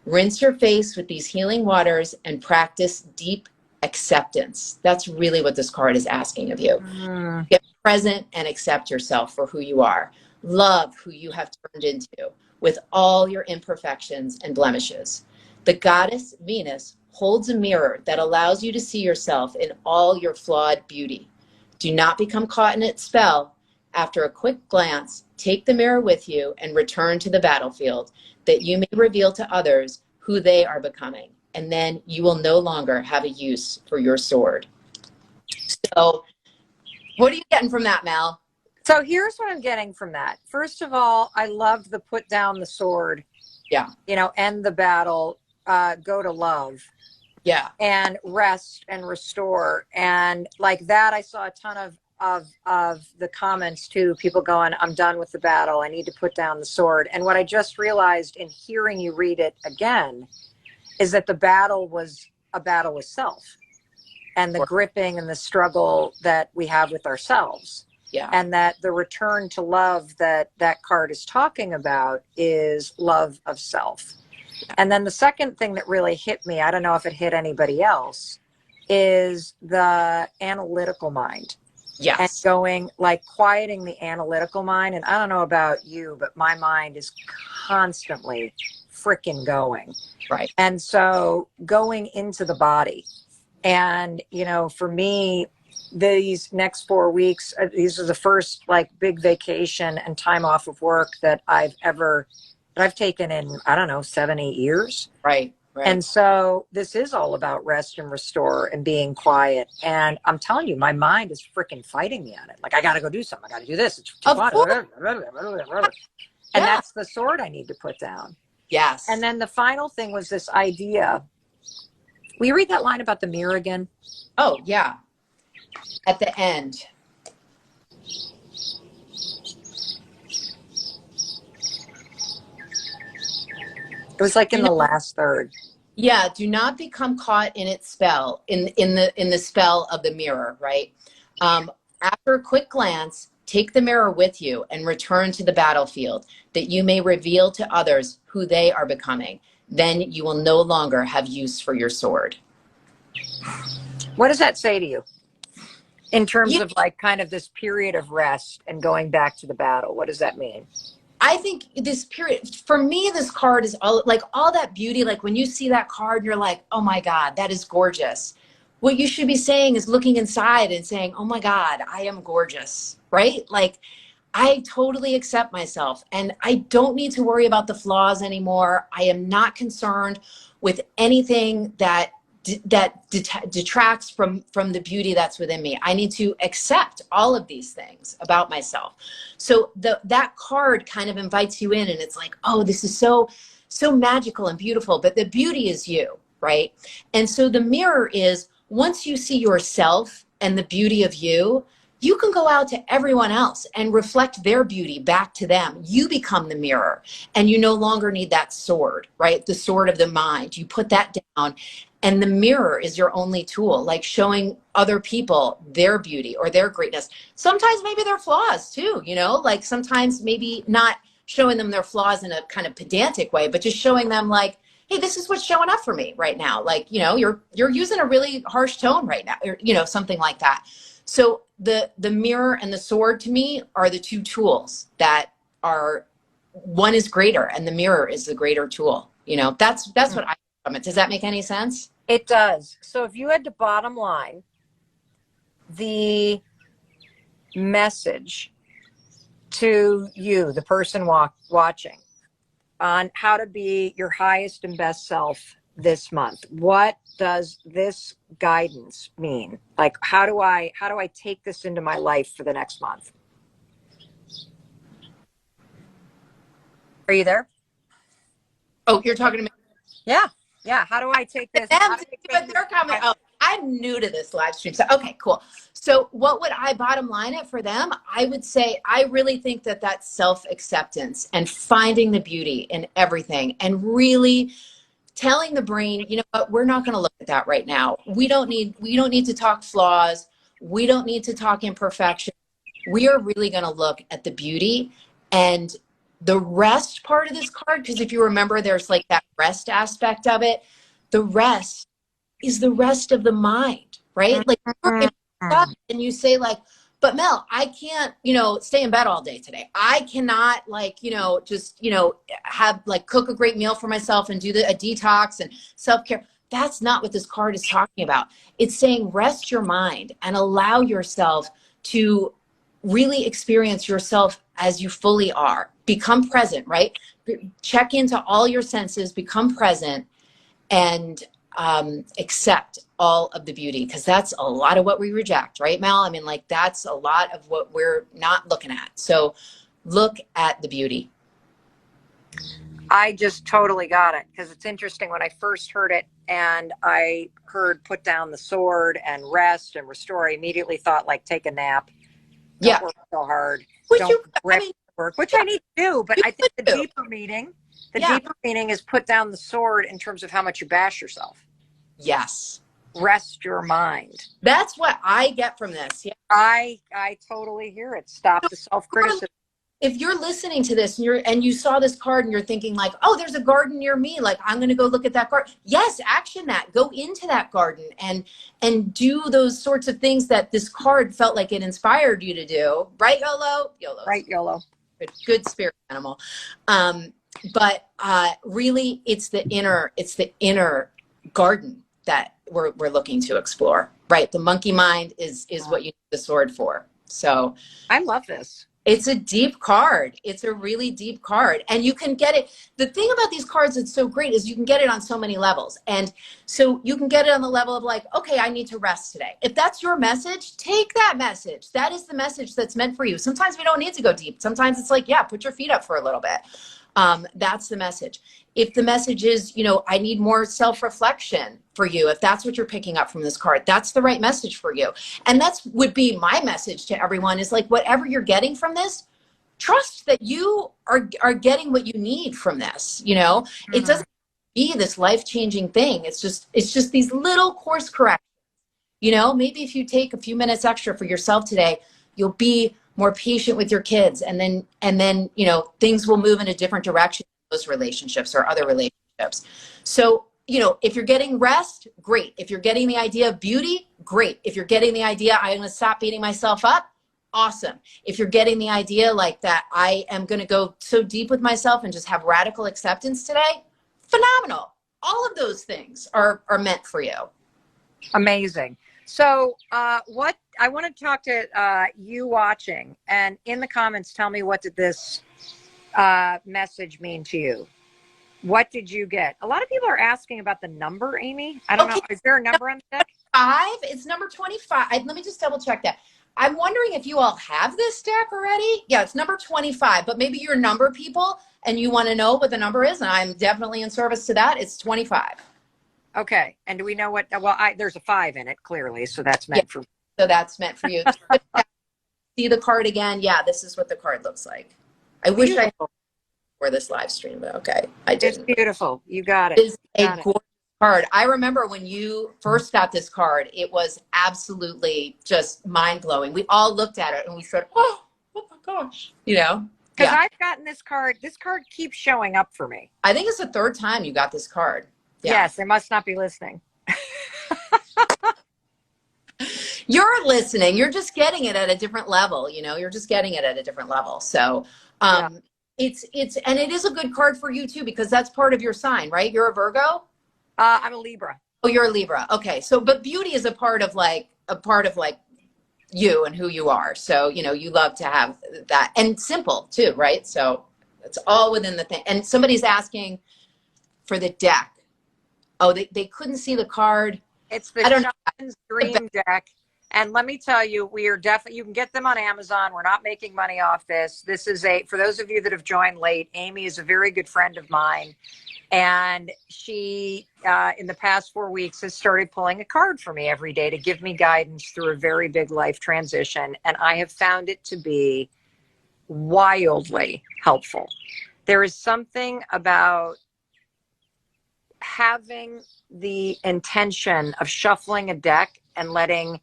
Rinse your face with these healing waters and practice deep acceptance. That's really what this card is asking of you. Get present and accept yourself for who you are. Love who you have turned into with all your imperfections and blemishes. The goddess Venus holds a mirror that allows you to see yourself in all your flawed beauty. Do not become caught in its spell. After a quick glance, take the mirror with you and return to the battlefield that you may reveal to others who they are becoming. And then you will no longer have a use for your sword. So what are you getting from that, Mel? So here's what I'm getting from that. First of all, I loved the put down the sword. Yeah. You know, end the battle, go to love. Yeah. And rest and restore. And like that, I saw a ton of the comments too, people going, I'm done with the battle. I need to put down the sword. And what I just realized in hearing you read it again is that the battle was a battle with self and the gripping and the struggle that we have with ourselves. Yeah. And that the return to love that card is talking about is love of self. And then the second thing that really hit me, I don't know if it hit anybody else, is the analytical mind. Yes. And going like quieting the analytical mind. And I don't know about you, but my mind is constantly frickin' going. Right. And so going into the body. And, you know, for me, these next 4 weeks, these are the first like big vacation and time off of work that I've taken in, I don't know, 7, 8 years. Right. Right. And so this is all about rest and restore and being quiet. And I'm telling you, my mind is freaking fighting me on it. Like, I got to go do something. I got to do this. It's too Of fun. course. And Yeah. that's the sword I need to put down. Yes. And then the final thing was this idea. Will you read that line about the mirror again? Oh, yeah. At the end. It was like in the last third. Yeah, do not become caught in its spell, in the spell of the mirror, right? After a quick glance, take the mirror with you and return to the battlefield, that you may reveal to others who they are becoming. Then you will no longer have use for your sword. What does that say to you in terms of like kind of this period of rest and going back to the battle? What does that mean? I think this period, for me, this card is all that beauty. Like when you see that card, you're like, oh my God, that is gorgeous. What you should be saying is looking inside and saying, oh my God, I am gorgeous, right? Like I totally accept myself and I don't need to worry about the flaws anymore. I am not concerned with anything that detracts from the beauty that's within me. I need to accept all of these things about myself. So that card kind of invites you in and it's like, oh, this is so magical and beautiful, but the beauty is you, right? And so the mirror is, once you see yourself and the beauty of you, you can go out to everyone else and reflect their beauty back to them. You become the mirror and you no longer need that sword, right? The sword of the mind. You put that down and the mirror is your only tool, like showing other people their beauty or their greatness. Sometimes maybe their flaws too, you know, like sometimes maybe not showing them their flaws in a kind of pedantic way, but just showing them like, hey, this is what's showing up for me right now. Like, you know, you're using a really harsh tone right now, or, you know, something like that. So the mirror and the sword to me are the two tools that are, one is greater and the mirror is the greater tool. You know, that's what I get from it. Does that make any sense? It does. So if you had to bottom line the message to you, the person watching, on how to be your highest and best self this month, what does this guidance mean? Like, how do I take this into my life for the next month? Are you there? Oh, you're talking to me? Yeah. How do I take this? They're coming. Oh, I'm new to this live stream. So, okay, cool. So what would I bottom line it for them? I would say, I really think that that's self-acceptance and finding the beauty in everything and really telling the brain, you know what, we're not going to look at that right now. We don't need to talk flaws. We don't need to talk imperfection. We are really going to look at the beauty and the rest part of this card, because if you remember, there's like that rest aspect of it. The rest is the rest of the mind, right? Like and you say like, but Mel, I can't, you know, stay in bed all day today. I cannot like, you know, just, you know, have like cook a great meal for myself and do a detox and self-care. That's not what this card is talking about. It's saying rest your mind and allow yourself to really experience yourself as you fully are. Become present, right? Check into all your senses, become present, and accept all of the beauty, because that's a lot of what we reject, right, Mel? I mean, like, that's a lot of what we're not looking at. So look at the beauty. I just totally got it, because it's interesting. When I first heard it and I heard put down the sword and rest and restore, I immediately thought like take a nap. Don't work so hard. Don't rip work, which I need to do. But I think the deeper meaning is put down the sword in terms of how much you bash yourself. Yes. Rest your mind. That's what I get from this. Yeah. I totally hear it. Stop the self-criticism. If you're listening to this and you saw this card and you're thinking like, oh, there's a garden near me, like I'm going to go look at that garden. Yes, action that. Go into that garden and do those sorts of things that this card felt like it inspired you to do. Right, YOLO? YOLO. Right, YOLO. Good spirit animal. But really, it's the inner garden that we're looking to explore, right? The monkey mind is what you need the sword for. So I love this. it's a deep card. It's a really deep card. And you can get it. The thing about these cards that's so great is you can get it on so many levels. And so you can get it on the level of like, okay, I need to rest today. If that's your message, take that message. That is the message that's meant for you. Sometimes we don't need to go deep. Sometimes it's like, yeah, put your feet up for a little bit. That's the message. If the message is, I need more self-reflection for you, if that's what you're picking up from this card, that's the right message for you. And that's would be my message to everyone is like, whatever you're getting from this, trust that you are getting what you need from this. It doesn't be this life-changing thing. It's just these little course corrections. Maybe if you take a few minutes extra for yourself today, you'll be more patient with your kids, and then things will move in a different direction in those relationships or other relationships. So if you're getting rest, great. If you're getting the idea of beauty, great. If you're getting the idea I'm going to stop beating myself up, awesome. If you're getting the idea like that I am going to go so deep with myself and just have radical acceptance today, phenomenal. All of those things are meant for you. Amazing. So what I want to talk to you watching, and in the comments, tell me, what did this message mean to you? What did you get? A lot of people are asking about the number, Amy. I don't know. Is there a number on the deck? 5. It's number 25. Let me just double check that. I'm wondering if you all have this deck already. Yeah, it's number 25, but maybe you're number people and you want to know what the number is. And I'm definitely in service to that. It's 25. Okay. And do we know what, well, there's a 5 in it, clearly. So that's meant for me. So that's meant for you. See the card again. Yeah, this is what the card looks like. I wish I had for this live stream, but okay, I didn't. It's beautiful. You got it. It is a gorgeous card. I remember when you first got this card, it was absolutely just mind-blowing. We all looked at it and we said, oh my gosh, Because I've gotten this card. This card keeps showing up for me. I think it's the 3rd time you got this card. Yeah. Yes, they must not be listening. You're listening. You're just getting it at a different level. You're just getting it at a different level. So it's and it is a good card for you too, because that's part of your sign, right? You're a Virgo? I'm a Libra. Oh, you're a Libra. Okay. So, but beauty is a part of you and who you are. So, you love to have that, and simple too, right? So it's all within the thing. And somebody's asking for the deck. Oh, they couldn't see the card. It's the Shaman's Dream deck. And let me tell you, we are definitely, you can get them on Amazon. We're not making money off this. This is for those of you that have joined late, Amy is a very good friend of mine. And she, in the past 4 weeks, has started pulling a card for me every day to give me guidance through a very big life transition. And I have found it to be wildly helpful. There is something about having the intention of shuffling a deck and letting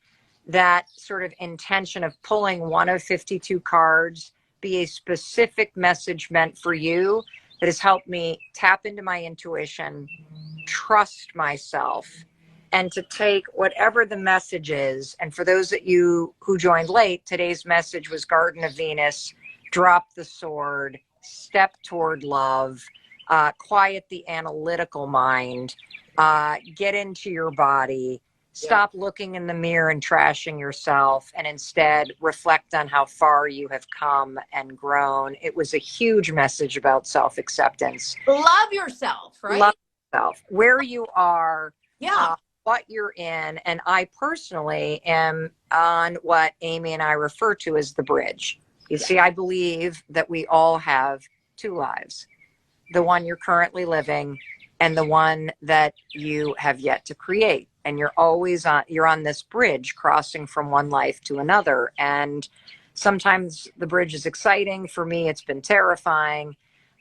that sort of intention of pulling one of 52 cards be a specific message meant for you that has helped me tap into my intuition, trust myself, and to take whatever the message is. And for those of you who joined late, today's message was Garden of Venus, drop the sword, step toward love, quiet the analytical mind, get into your body, stop looking in the mirror and trashing yourself, and instead reflect on how far you have come and grown. It was a huge message about self-acceptance. Love yourself, right? Love yourself, where you are, yeah, what you're in. And I personally am on what Amy and I refer to as the bridge. You see, I believe that we all have 2 lives, the one you're currently living and the one that you have yet to create. And you're always you're on this bridge crossing from one life to another. And sometimes the bridge is exciting. For me, it's been terrifying.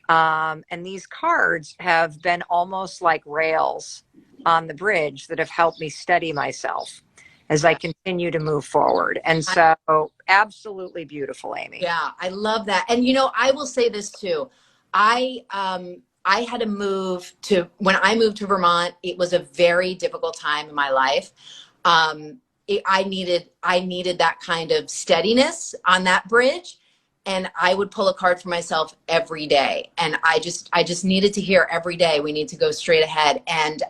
And these cards have been almost like rails on the bridge that have helped me steady myself as I continue to move forward. And so absolutely beautiful, Amy. Yeah, I love that. And, I will say this too. I had to when I moved to Vermont, it was a very difficult time in my life. I needed that kind of steadiness on that bridge. and I would pull a card for myself every day. And I just needed to hear every day, we need to go straight ahead. And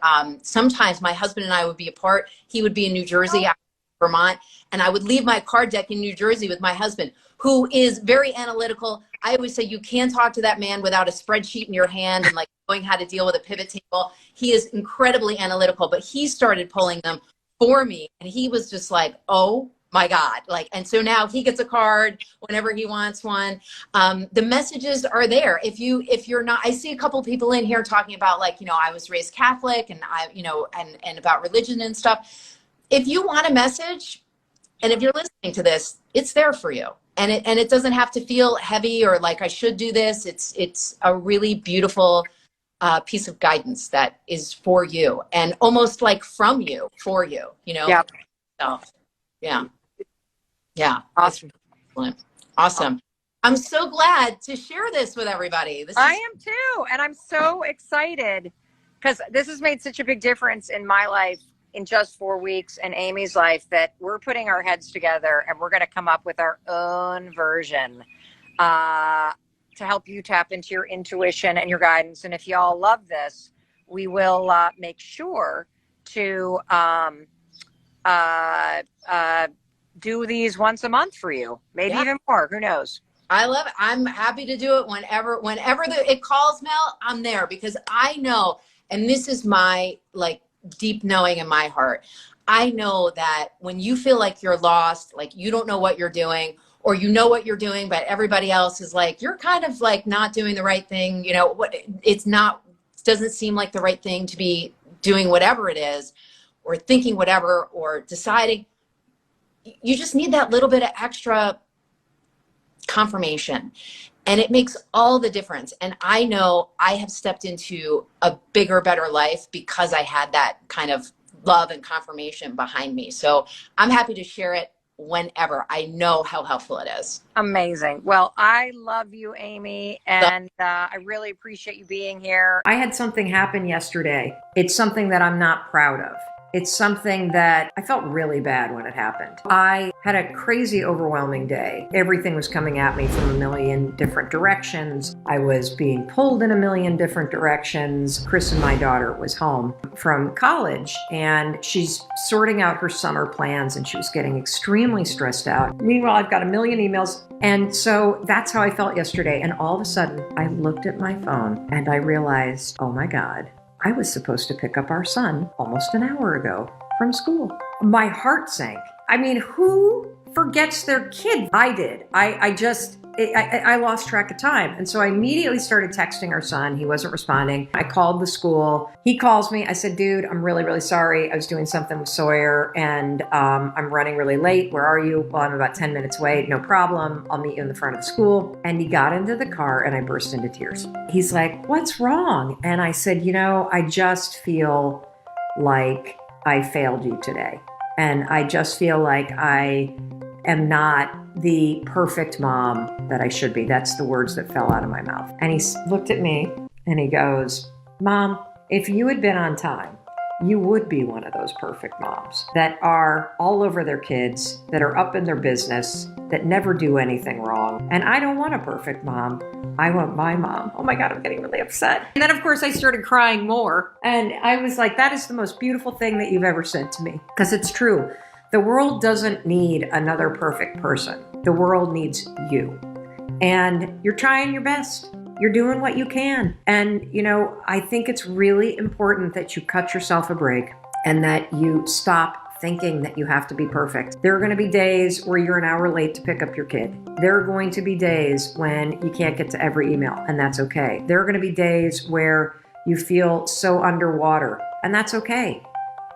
sometimes my husband and I would be apart. He would be in New Jersey, I was in Vermont, and I would leave my card deck in New Jersey with my husband, who is very analytical. I always say you can't talk to that man without a spreadsheet in your hand and like knowing how to deal with a pivot table. He is incredibly analytical, but he started pulling them for me. And he was just like, oh my God. Like, and so now he gets a card whenever he wants one. The messages are there. If you're not, I see a couple people in here talking about like, I was raised Catholic and and about religion and stuff. If you want a message, and if you're listening to this, it's there for you. And it doesn't have to feel heavy or like I should do this. It's a really beautiful piece of guidance that is for you and almost like from you for you, Yeah. So, yeah. Yeah. Awesome. Awesome. I'm so glad to share this with everybody. I am too. And I'm so excited because this has made such a big difference in my life in just 4 weeks and Amy's life that we're putting our heads together and we're going to come up with our own version to help you tap into your intuition and your guidance. And if y'all love this, we will make sure to do these once a month for you, maybe even more. Who knows? I love it. I'm happy to do it whenever it calls, Mel, I'm there because I know, and this is my like deep knowing in my heart. I know that when you feel like you're lost, like you don't know what you're doing, or you know what you're doing, but everybody else is like, you're kind of like not doing the right thing. Doesn't seem like the right thing to be doing whatever it is, or thinking whatever, or deciding. You just need that little bit of extra confirmation, and it makes all the difference. And I know I have stepped into a bigger, better life because I had that kind of love and confirmation behind me. So I'm happy to share it whenever. I know how helpful it is. Amazing. Well, I love you, Amy, and I really appreciate you being here. I had something happen yesterday. It's something that I'm not proud of. It's something that I felt really bad when it happened. I had a crazy, overwhelming day. Everything was coming at me from a million different directions. I was being pulled in a million different directions. Chris and my daughter was home from college, and she's sorting out her summer plans, and she was getting extremely stressed out. Meanwhile, I've got a million emails. And so that's how I felt yesterday. And all of a sudden, I looked at my phone and I realized, oh my God, I was supposed to pick up our son almost an hour ago from school. My heart sank. I mean, who forgets their kid? I did. I lost track of time. And so I immediately started texting our son. He wasn't responding. I called the school. He calls me. I said, dude, I'm really, really sorry. I was doing something with Sawyer and I'm running really late. Where are you? Well, I'm about 10 minutes away. No problem. I'll meet you in the front of the school. And he got into the car and I burst into tears. He's like, what's wrong? And I said, I just feel like I failed you today. And I just feel like I am not the perfect mom that I should be. That's the words that fell out of my mouth. And he looked at me and he goes, Mom, if you had been on time, you would be one of those perfect moms that are all over their kids, that are up in their business, that never do anything wrong. And I don't want a perfect mom. I want my mom. Oh my God, I'm getting really upset. And then of course I started crying more. And I was like, that is the most beautiful thing that you've ever said to me. Because it's true. The world doesn't need another perfect person. The world needs you. And you're trying your best. You're doing what you can. And, I think it's really important that you cut yourself a break and that you stop thinking that you have to be perfect. There are going to be days where you're an hour late to pick up your kid. There are going to be days when you can't get to every email, and that's okay. There are going to be days where you feel so underwater, and that's okay.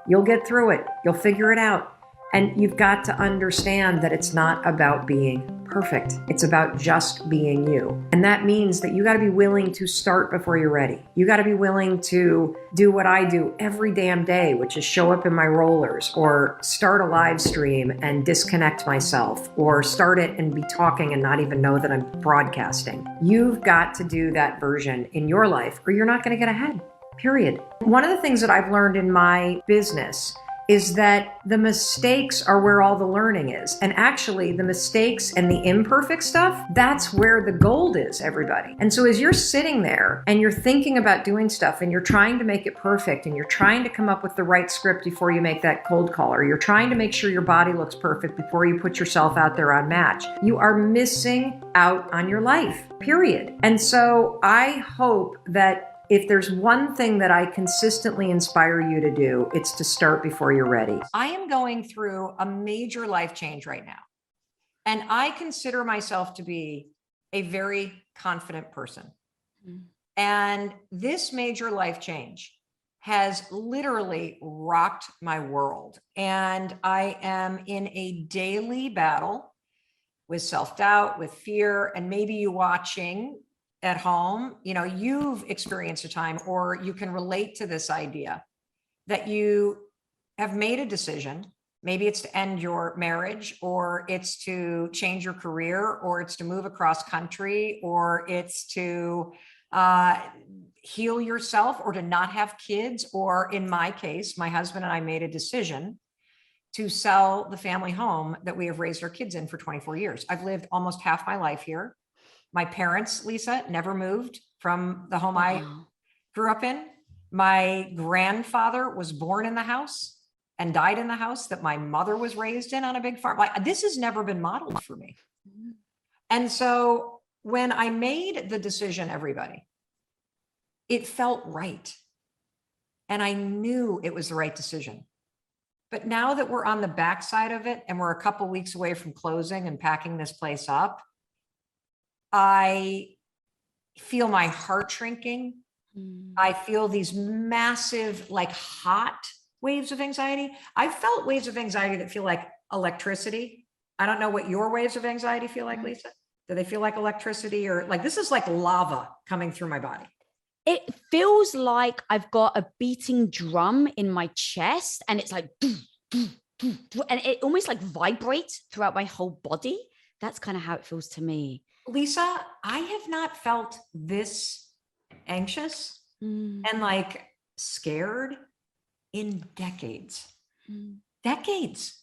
You'll get through it. You'll figure it out. And you've got to understand that it's not about being perfect. It's about just being you. And that means that you got to be willing to start before you're ready. You got to be willing to do what I do every damn day, which is show up in my rollers or start a live stream and disconnect myself or start it and be talking and not even know that I'm broadcasting. You've got to do that version in your life or you're not going to get ahead, period. One of the things that I've learned in my business is that the mistakes are where all the learning is. And actually, the mistakes and the imperfect stuff, that's where the gold is, everybody. And so as you're sitting there and you're thinking about doing stuff and you're trying to make it perfect and you're trying to come up with the right script before you make that cold call, or you're trying to make sure your body looks perfect before you put yourself out there on Match, you are missing out on your life, period. And so I hope that if there's one thing that I consistently inspire you to do, it's to start before you're ready. I am going through a major life change right now, and I consider myself to be a very confident person. And this major life change has literally rocked my world. And I am in a daily battle with self-doubt, with fear, and maybe you watching at home, you know, you've experienced a time, or you can relate to this idea that you have made a decision. Maybe it's to end your marriage, or it's to change your career, or it's to move across country, or it's to heal yourself, or to not have kids. Or in my case, my husband and I made a decision to sell the family home that we have raised our kids in for 24 years. I've lived almost half my life here. My parents, Lisa, never moved from the home I grew up in. My grandfather was born in the house and died in the house that my mother was raised in on a big farm. Like, this has never been modeled for me. And so when I made the decision, everybody, it felt right. And I knew it was the right decision. But now that we're on the backside of it and we're a couple weeks away from closing and packing this place up, I feel my heart shrinking. I feel these massive, like, hot waves of anxiety. I've felt waves of anxiety that feel like electricity. I don't know what your waves of anxiety feel like, Lisa. Do they feel like electricity, or like this is like lava coming through my body? It feels like I've got a beating drum in my chest, and it's like, and it almost like vibrates throughout my whole body. That's kind of how it feels to me. Lisa, I have not felt this anxious and like scared in decades. Decades.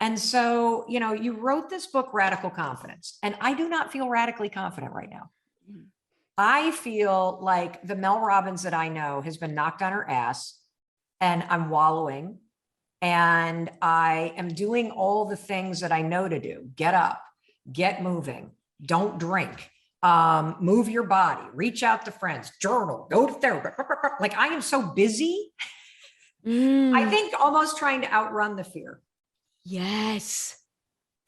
And so, you know, you wrote this book, Radical Confidence, and I do not feel radically confident right now. I feel like the Mel Robbins that I know has been knocked on her ass, and I'm wallowing, and I am doing all the things that I know to do. Get up, get moving, don't drink, move your body, reach out to friends, journal, go to therapy. Like, I am so busy. I think almost trying to outrun the fear. Yes.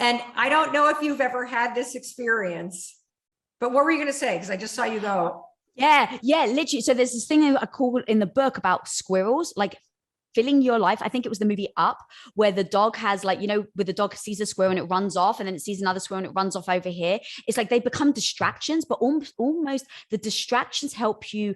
And I don't know if you've ever had this experience, but what were you going to say? Because I just saw you go. Yeah, literally. So there's this thing I call in the book about squirrels, like filling your life. I think it was the movie Up, where the dog has, like, you know, where the dog sees a squirrel and it runs off, and then it sees another squirrel and it runs off over here. It's like they become distractions, but almost the distractions help you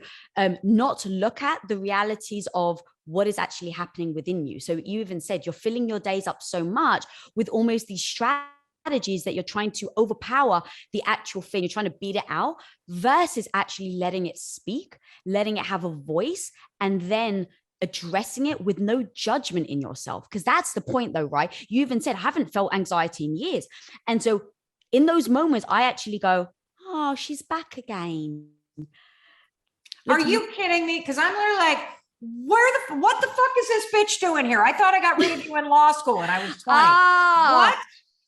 not to look at the realities of what is actually happening within you. So you even said you're filling your days up so much with almost these strategies that you're trying to overpower the actual thing. You're trying to beat it out versus actually letting it speak, letting it have a voice, and then addressing it with no judgment in yourself. Because that's the point though, right? You even said, I haven't felt anxiety in years. And so in those moments, I actually go, oh, she's back again. Are you kidding me? Because I'm literally like, what the fuck is this bitch doing here? I thought I got rid of you in law school and I was 20. What?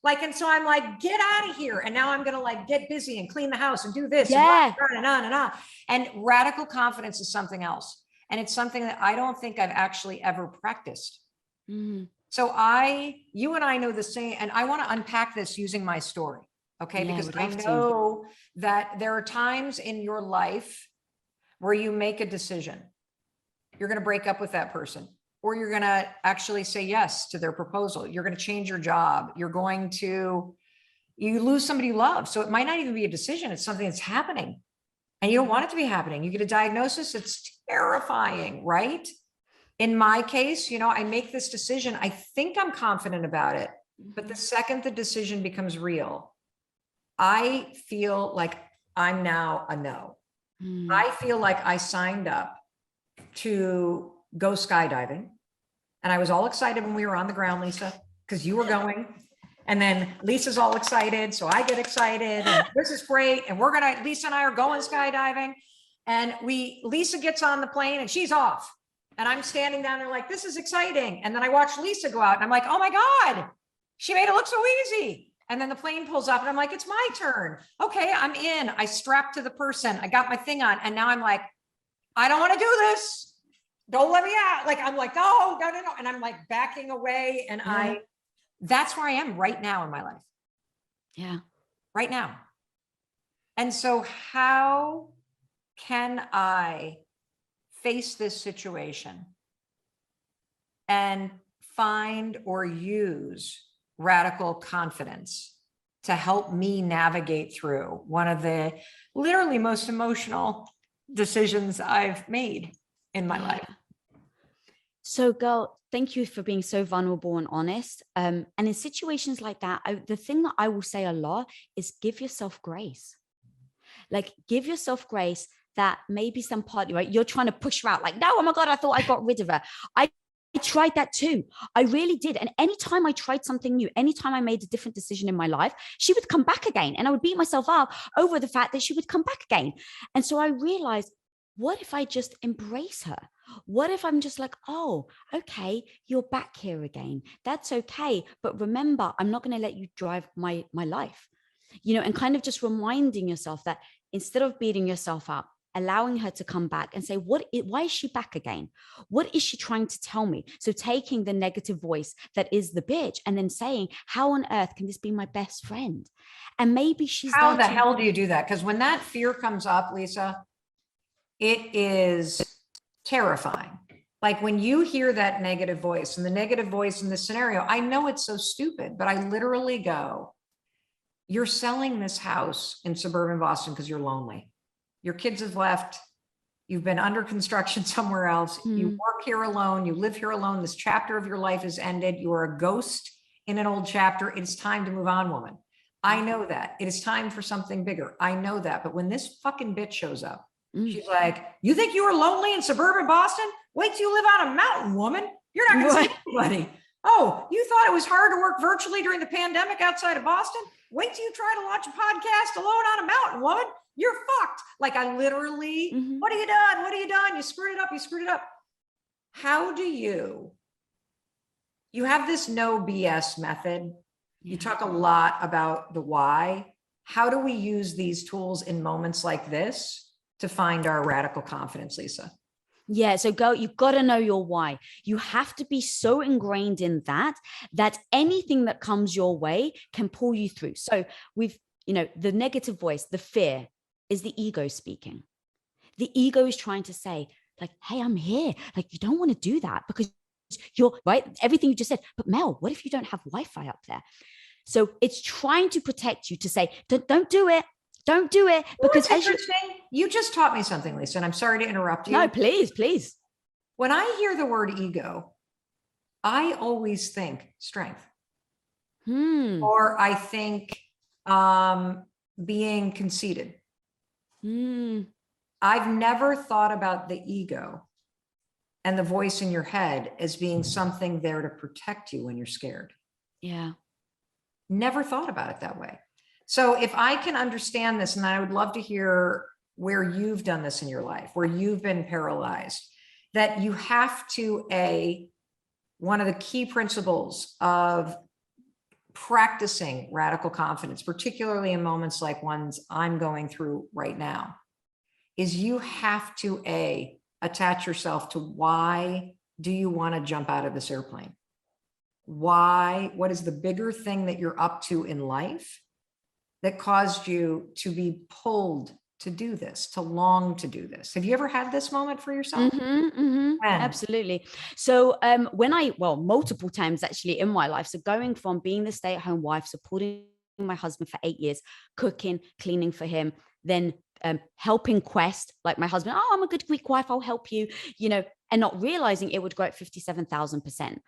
Like, and so I'm like, get out of here. And now I'm going to like get busy and clean the house and do this and on and on. And radical confidence is something else. And it's something that I don't think I've actually ever practiced. So you and I know the same, and I want to unpack this using my story. Okay. Because I know that there are times in your life where you make a decision. You're going to break up with that person, or you're going to actually say yes to their proposal. You're going to change your job. You lose somebody you love. So it might not even be a decision. It's something that's happening and you don't want it to be happening. You get a diagnosis. It's terrifying, right? In my case, you know, I make this decision. I think I'm confident about it, but the second the decision becomes real, I feel like I'm now a no. I feel like I signed up to go skydiving And I was all excited when we were on the ground, Lisa, because you were going. And then Lisa's all excited. So I get excited and this is great. And Lisa and I are going skydiving. And Lisa gets on the plane and she's off. And I'm standing down there like, this is exciting. And then I watch Lisa go out and I'm like, oh my God, she made it look so easy. And then the plane pulls up and I'm like, it's my turn. Okay, I'm in. I strapped to the person. I got my thing on. And now I'm like, I don't want to do this. Don't let me out. Like, I'm like, no. And I'm like backing away. And that's where I am right now in my life. Yeah. Right now. And so how can I face this situation and find or use radical confidence to help me navigate through one of the literally most emotional decisions I've made in my life? So, girl, thank you for being so vulnerable and honest. And in situations like that, the thing that I will say a lot is give yourself grace. Like, give yourself grace that maybe some part, right? You're trying to push her out. Like, no, oh my God, I thought I got rid of her. I tried that too. I really did. And anytime I tried something new, anytime I made a different decision in my life, she would come back again. And I would beat myself up over the fact that she would come back again. And so I realized, what if I just embrace her? What if I'm just like, oh, okay, you're back here again. That's okay. But remember, I'm not going to let you drive my life, and kind of just reminding yourself that instead of beating yourself up, allowing her to come back and say, why is she back again? What is she trying to tell me? So taking the negative voice that is the bitch and then saying, how on earth can this be my best friend? And maybe she's How the hell do you do that? Because when that fear comes up, Lisa, it is terrifying. Like when you hear that negative voice and the negative voice in this scenario, I know it's so stupid, but I literally go, you're selling this house in suburban Boston because you're lonely. Your kids have left. You've been under construction somewhere else. You work here alone. You live here alone. This chapter of your life is ended. You are a ghost in an old chapter. It is time to move on, woman. I know that. It is time for something bigger. I know that. But when this fucking bitch shows up, she's like, you think you were lonely in suburban Boston? Wait till you live on a mountain, woman. You're not going to see anybody. Oh, you thought it was hard to work virtually during the pandemic outside of Boston? Wait till you try to launch a podcast alone on a mountain, woman. You're fucked. Like I literally, what have you done? What have you done? You screwed it up. You screwed it up. How do you have this no BS method. You talk a lot about the why. How do we use these tools in moments like this to find our radical confidence, Lisa? Yeah. So you've got to know your why. You have to be so ingrained in that anything that comes your way can pull you through. So the negative voice, the fear is the ego speaking. The ego is trying to say like, hey, I'm here. Like, you don't want to do that because you're right. Everything you just said, but Mel, what if you don't have Wi-Fi up there? So it's trying to protect you to say, don't do it. Don't do it. Because you just taught me something, Lisa, and I'm sorry to interrupt you. No, please. When I hear the word ego, I always think strength. Or I think being conceited. I've never thought about the ego and the voice in your head as being something there to protect you when you're scared. Yeah. Never thought about it that way. So if I can understand this, and I would love to hear where you've done this in your life, where you've been paralyzed, that you have to, one of the key principles of practicing radical confidence, particularly in moments like ones I'm going through right now, is you have to attach yourself to why do you want to jump out of this airplane? Why? What is the bigger thing that you're up to in life that caused you to be pulled to do this, to long to do this? Have you ever had this moment for yourself? Absolutely. So multiple times actually in my life. So going from being the stay-at-home wife, supporting my husband for 8 years, cooking, cleaning for him, then helping Quest, like my husband, oh, I'm a good Greek wife, I'll help you, and not realizing it would grow at 57,000%.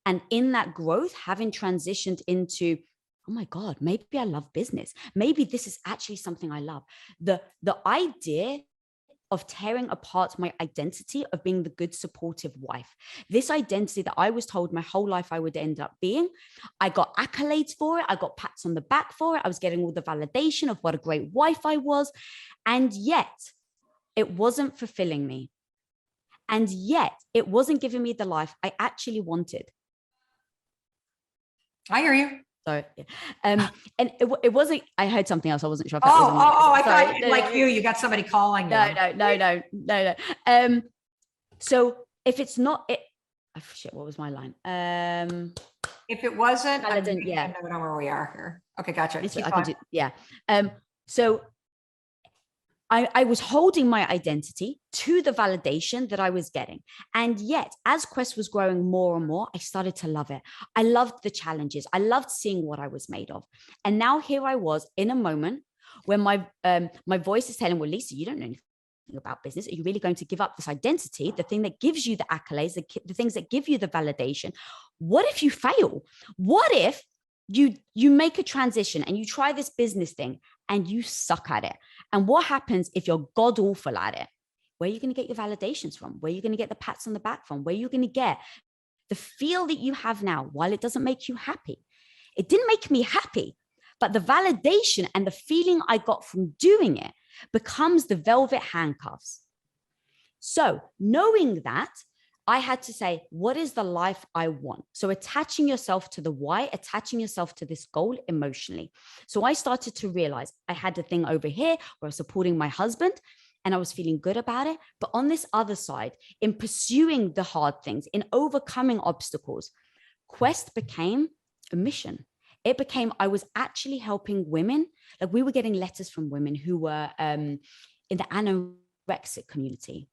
And in that growth, having transitioned into, oh my God, maybe I love business. Maybe this is actually something I love. The idea of tearing apart my identity of being the good, supportive wife. This identity that I was told my whole life I would end up being. I got accolades for it. I got pats on the back for it. I was getting all the validation of what a great wife I was. And yet it wasn't fulfilling me. And yet it wasn't giving me the life I actually wanted. I hear you. So, and it wasn't, I heard something else. I wasn't sure if that was I sorry. thought like you got somebody calling you. No. So if it's not, oh, shit, what was my line? If it wasn't, I don't know where we are here. Okay, gotcha. So I was holding my identity to the validation that I was getting. And yet, as Quest was growing more and more, I started to love it. I loved the challenges. I loved seeing what I was made of. And now here I was in a moment where my voice is telling, well, Lisa, you don't know anything about business. Are you really going to give up this identity, the thing that gives you the accolades, the things that give you the validation? What if you fail? What if you make a transition and you try this business thing and you suck at it? And what happens if you're god awful at it? Where are you going to get your validations from? Where are you going to get the pats on the back from? Where are you going to get the feel that you have now? While it doesn't make you happy, it didn't make me happy, but the validation and the feeling I got from doing it becomes the velvet handcuffs. So knowing that, I had to say, what is the life I want? So attaching yourself to the why, attaching yourself to this goal emotionally. So I started to realize I had a thing over here where I was supporting my husband and I was feeling good about it. But on this other side, in pursuing the hard things, in overcoming obstacles, Quest became a mission. It became, I was actually helping women. Like we were getting letters from women who were in the anorexic community.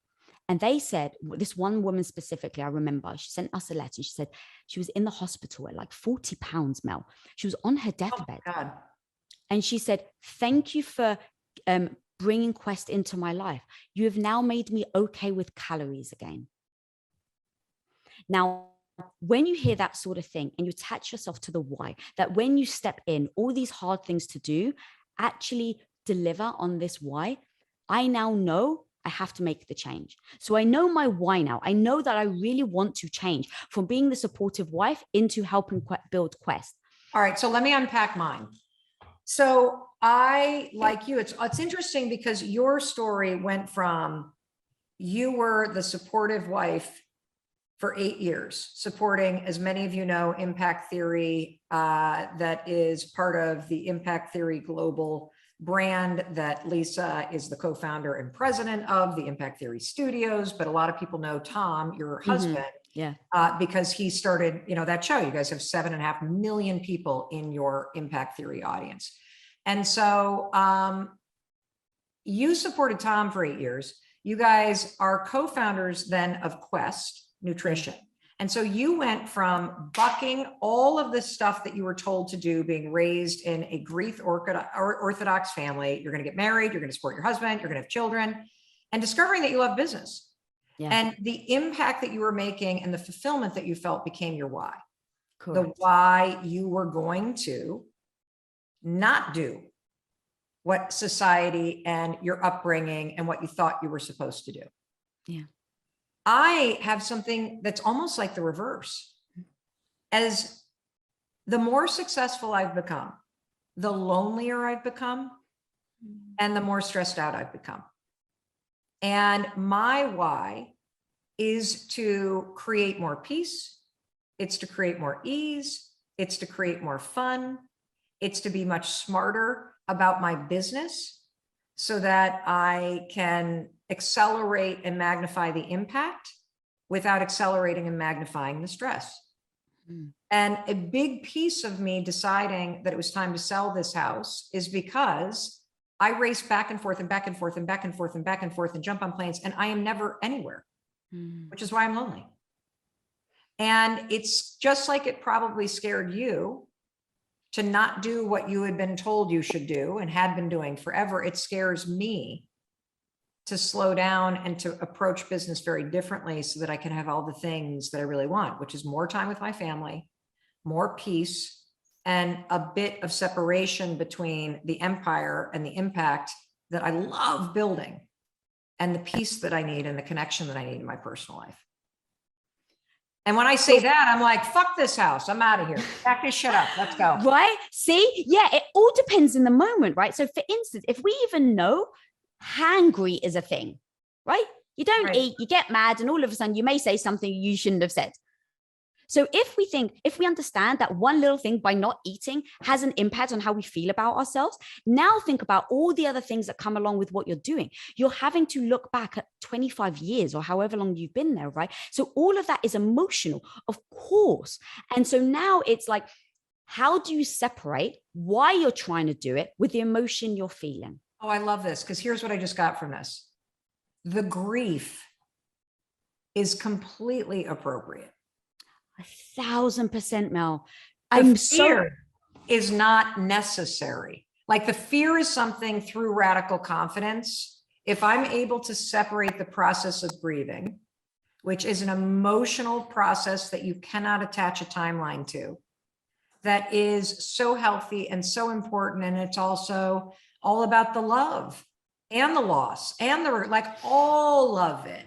And they said, this one woman specifically, I remember, she sent us a letter. And she said she was in the hospital at like 40 pounds, Mel. She was on her deathbed. Oh, God. And she said, thank you for bringing Quest into my life. You have now made me okay with calories again. Now, when you hear that sort of thing and you attach yourself to the why, that when you step in, all these hard things to do, actually deliver on this why, I now know I have to make the change. So I know my why now. I know that I really want to change from being the supportive wife into helping build Quest. All right, so let me unpack mine. So I, like you, it's interesting because your story went from you were the supportive wife for 8 years, supporting, as many of you know, Impact Theory, that is part of the Impact Theory Global brand that Lisa is the co-founder and president of, the Impact Theory Studios. But a lot of people know Tom, your husband, because he started, that show. You guys have 7.5 million people in your Impact Theory audience. And so you supported Tom for 8 years. You guys are co-founders then of Quest Nutrition. And so you went from bucking all of the stuff that you were told to do, being raised in a Greek Orthodox family. You're going to get married, you're going to support your husband, you're going to have children, and discovering that you love business. Yeah. And the impact that you were making and the fulfillment that you felt became your why. Correct. The why you were going to not do what society and your upbringing and what you thought you were supposed to do. Yeah. I have something that's almost like the reverse. As the more successful I've become, the lonelier I've become, and the more stressed out I've become. And my why is to create more peace. It's to create more ease. It's to create more fun. It's to be much smarter about my business so that I can accelerate and magnify the impact without accelerating and magnifying the stress. And a big piece of me deciding that it was time to sell this house is because I race back and forth and back and forth and back and forth and back and forth and jump on planes, and I am never anywhere, which is why I'm lonely. And it's just like it probably scared you to not do what you had been told you should do and had been doing forever. It scares me to slow down and to approach business very differently so that I can have all the things that I really want, which is more time with my family, more peace, and a bit of separation between the empire and the impact that I love building and the peace that I need and the connection that I need in my personal life. And when I say that, I'm like, fuck this house. I'm out of here. Back this shit up. Let's go. Right? See? Yeah, it all depends in the moment, right? So for instance, if we even know hangry is a thing, right? You don't eat, you get mad, and all of a sudden you may say something you shouldn't have said. So if we understand that one little thing by not eating has an impact on how we feel about ourselves, now think about all the other things that come along with what you're doing. You're having to look back at 25 years or however long you've been there, right? So all of that is emotional, of course. And so now it's like, how do you separate why you're trying to do it with the emotion you're feeling? Oh, I love this, because here's what I just got from this. The grief is completely appropriate. 1,000%, Mel. The fear is not necessary. Like, the fear is something through radical confidence. If I'm able to separate the process of grieving, which is an emotional process that you cannot attach a timeline to, that is so healthy and so important. And it's also all about the love and the loss and the, like, all of it.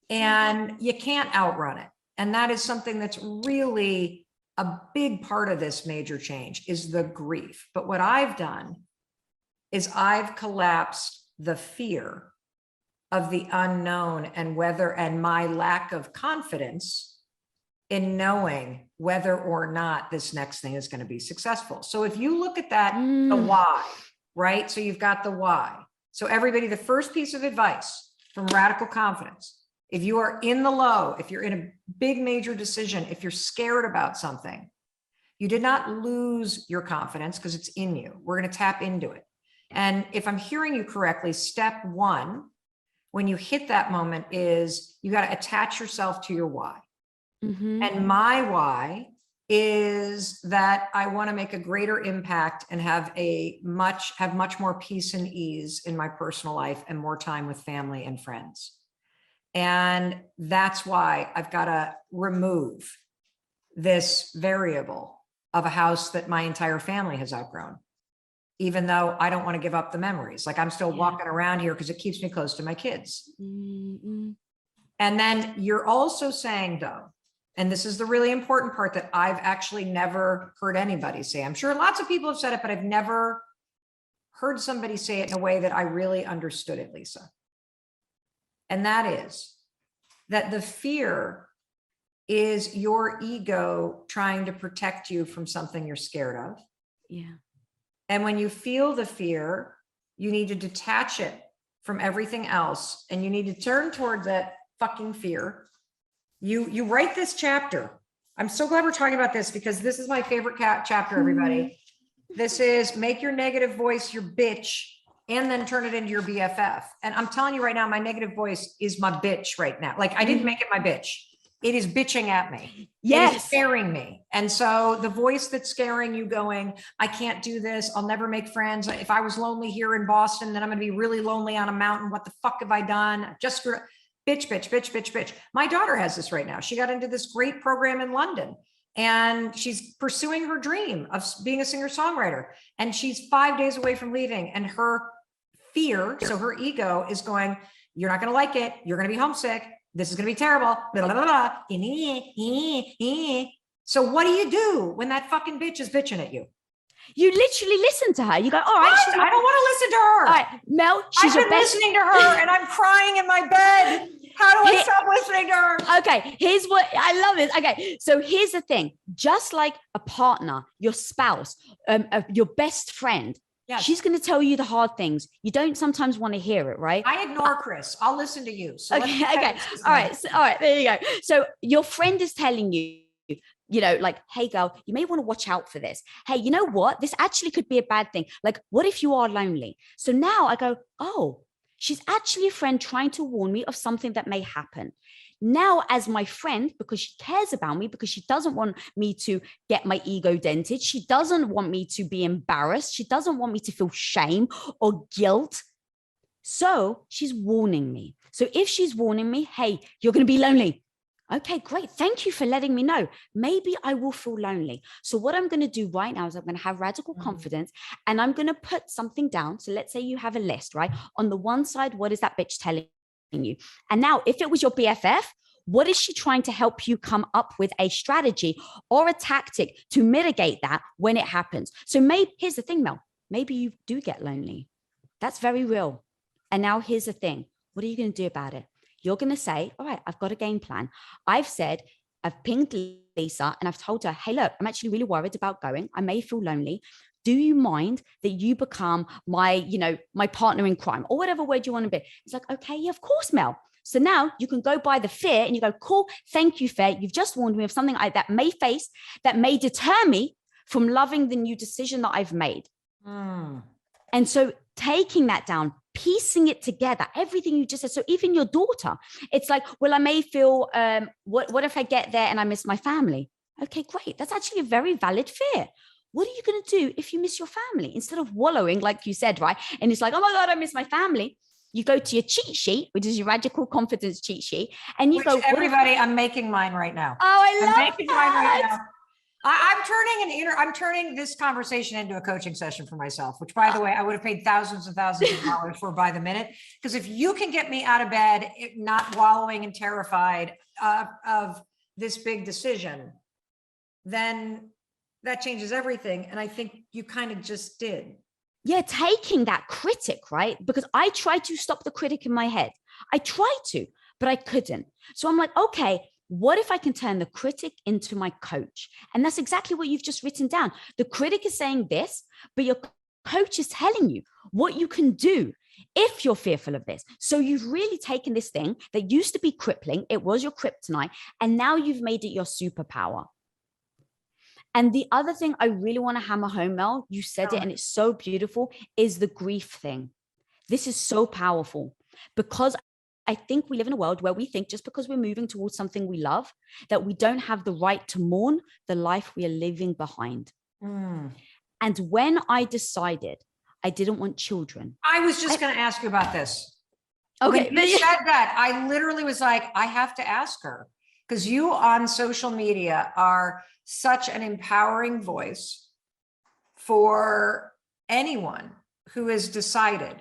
And you can't outrun it. And that is something that's really a big part of this major change, is the grief. But what I've done is I've collapsed the fear of the unknown and my lack of confidence in knowing whether or not this next thing is going to be successful. So if you look at that, the why, right? So you've got the why. So everybody, the first piece of advice from radical confidence: if you are in the low, if you're in a big major decision, if you're scared about something, you did not lose your confidence, because it's in you. We're going to tap into it. And if I'm hearing you correctly, step one, when you hit that moment, is you got to attach yourself to your why. And my why is that I want to make a greater impact and have much more peace and ease in my personal life and more time with family and friends. And that's why I've got to remove this variable of a house that my entire family has outgrown, even though I don't want to give up the memories. Like, I'm still walking around here because it keeps me close to my kids. And then you're also saying, though, and this is the really important part that I've actually never heard anybody say. I'm sure lots of people have said it, but I've never heard somebody say it in a way that I really understood it, Lisa. And that is that the fear is your ego trying to protect you from something you're scared of. Yeah. And when you feel the fear, you need to detach it from everything else. And you need to turn towards that fucking fear. You write this chapter. I'm so glad we're talking about this, because this is my favorite chapter, everybody. This is make your negative voice your bitch, and then turn it into your BFF. And I'm telling you right now, my negative voice is my bitch right now. Like, I didn't make it my bitch. It is bitching at me. Yes. It is scaring me. And so the voice that's scaring you, going, I can't do this. I'll never make friends. If I was lonely here in Boston, then I'm going to be really lonely on a mountain. What the fuck have I done? Just screw. Bitch, bitch, bitch, bitch, bitch. My daughter has this right now. She got into this great program in London, and she's pursuing her dream of being a singer-songwriter. And she's 5 days away from leaving. And her fear, so her ego, is going, you're not going to like it. You're going to be homesick. This is going to be terrible. Blah, blah, blah, blah. So what do you do when that fucking bitch is bitching at you? You literally listen to her. You go, all right. I don't want to listen to her. All right, Mel, she's I've your been best. listening to her and I'm crying in my bed. How do I stop listening to her? Okay, here's what I love it. Okay, so here's the thing. Just like a partner, your spouse, your best friend, she's going to tell you the hard things. You don't sometimes want to hear it, right? I ignore Chris. I'll listen to you. So okay. All right, there you go. So your friend is telling you, like, hey girl, you may want to watch out for this. Hey, you know what? This actually could be a bad thing. Like, what if you are lonely? So now I go, oh, she's actually a friend trying to warn me of something that may happen. Now, as my friend, because she cares about me, because she doesn't want me to get my ego dented, she doesn't want me to be embarrassed, she doesn't want me to feel shame or guilt. So she's warning me. So if she's warning me, hey, you're going to be lonely. Okay, great. Thank you for letting me know. Maybe I will feel lonely. So what I'm going to do right now is I'm going to have radical confidence, and I'm going to put something down. So let's say you have a list, right? On the one side, what is that bitch telling you. And now if it was your BFF, what is she trying to help you come up with a strategy or a tactic to mitigate that when it happens? So maybe, here's the thing, Mel, maybe you do get lonely. That's very real. And now here's the thing. What are you going to do about it? You're going to say, all right, I've got a game plan. I've pinged Lisa and I've told her, hey, look, I'm actually really worried about going. I may feel lonely. Do you mind that you become my partner in crime, or whatever word you want to be? It's like, okay, yeah, of course, Mel. So now you can go by the fear and you go, cool, thank you, fear. You've just warned me of something that may deter me from loving the new decision that I've made. And so taking that down, piecing it together, everything you just said. So even your daughter, it's like, well, I may feel, what if I get there and I miss my family? Okay, great. That's actually a very valid fear. What are you going to do if you miss your family? Instead of wallowing, like you said, right? And it's like, oh my God, I miss my family. You go to your cheat sheet, which is your radical confidence cheat sheet. And you go, everybody, I'm making mine right now. Oh, I'm making mine right now. I'm turning this conversation into a coaching session for myself, which, by the way, I would have paid thousands and thousands of dollars for by the minute. Because if you can get me out of bed, not wallowing and terrified of this big decision, then that changes everything. And I think you kind of just did. Yeah, taking that critic, right? Because I tried to stop the critic in my head. I tried to, but I couldn't. So I'm like, okay, what if I can turn the critic into my coach? And that's exactly what you've just written down. The critic is saying this, but your coach is telling you what you can do if you're fearful of this. So you've really taken this thing that used to be crippling, it was your kryptonite, and now you've made it your superpower. And the other thing I really want to hammer home, Mel, you said it and it's so beautiful, is the grief thing. This is so powerful because I think we live in a world where we think just because we're moving towards something we love, that we don't have the right to mourn the life we are leaving behind. And when I decided I didn't want children. I was just going to ask you about this. Okay. When you said that, I literally was like, I have to ask her, because you on social media are such an empowering voice for anyone who has decided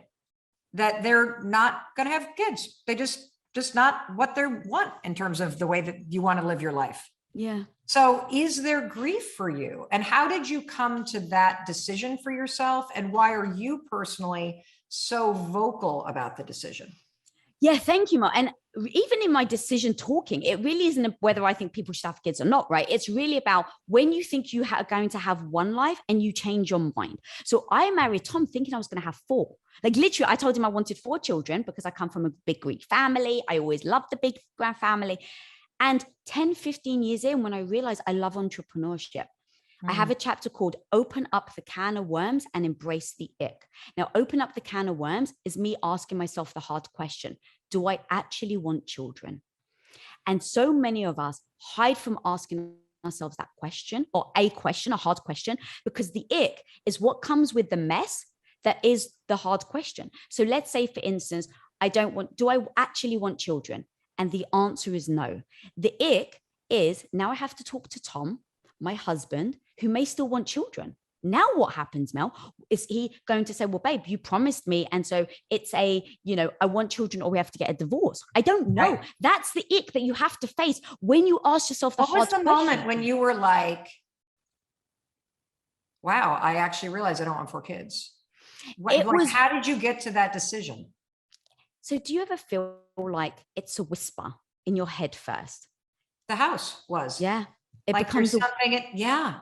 that they're not going to have kids. They just not what they want in terms of the way that you want to live your life. Yeah. So is there grief for you? And how did you come to that decision for yourself? And why are you personally so vocal about the decision? Yeah, thank you, Mark. And even in my decision talking, it really isn't whether I think people should have kids or not, right? It's really about when you think you are going to have one life and you change your mind. So I married Tom thinking I was going to have 4. Like literally, I told him I wanted 4 children because I come from a big Greek family. I always loved the big grand family. And 10, 15 years in, when I realized I love entrepreneurship, I have a chapter called Open Up the Can of Worms and Embrace the Ick. Now, open up the can of worms is me asking myself the hard question. Do I actually want children? And so many of us hide from asking ourselves that question, or a hard question, because the ick is what comes with the mess that is the hard question. So let's say, for instance, do I actually want children? And the answer is no. The ick is now I have to talk to Tom, my husband, who may still want children. Now what happens, Mel? Is he going to say, well, babe, you promised me. And so it's I want children or we have to get a divorce. I don't know. Right. That's the ick that you have to face when you ask yourself the hard question. What was the moment when you were like, wow, I actually realized I don't want 4 kids? How did you get to that decision? So do you ever feel like it's a whisper in your head first? The house was. Yeah. It like becomes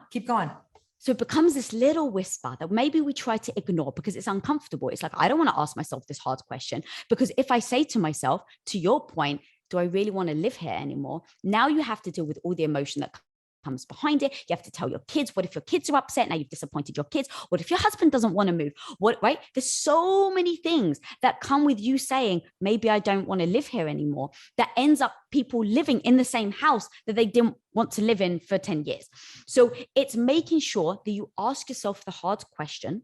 keep going. So it becomes this little whisper that maybe we try to ignore because it's uncomfortable. It's like, I don't want to ask myself this hard question, because if I say to myself, to your point, do I really want to live here anymore? Now you have to deal with all the emotion that comes behind it. You have to tell your kids. What if your kids are upset? Now you've disappointed your kids. What if your husband doesn't want to move? Right? There's so many things that come with you saying, maybe I don't want to live here anymore, that ends up people living in the same house that they didn't want to live in for 10 years. So it's making sure that you ask yourself the hard question,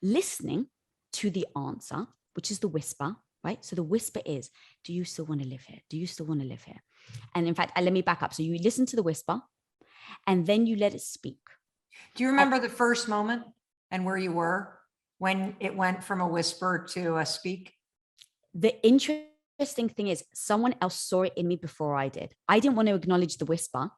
listening to the answer, which is the whisper, right? So the whisper is, do you still want to live here? Do you still want to live here? And in fact, let me back up. So you listen to the whisper and then you let it speak. Do you remember the first moment and where you were when it went from a whisper to a speak? The interesting interesting thing is someone else saw it in me before I did. I didn't want to acknowledge the whisper.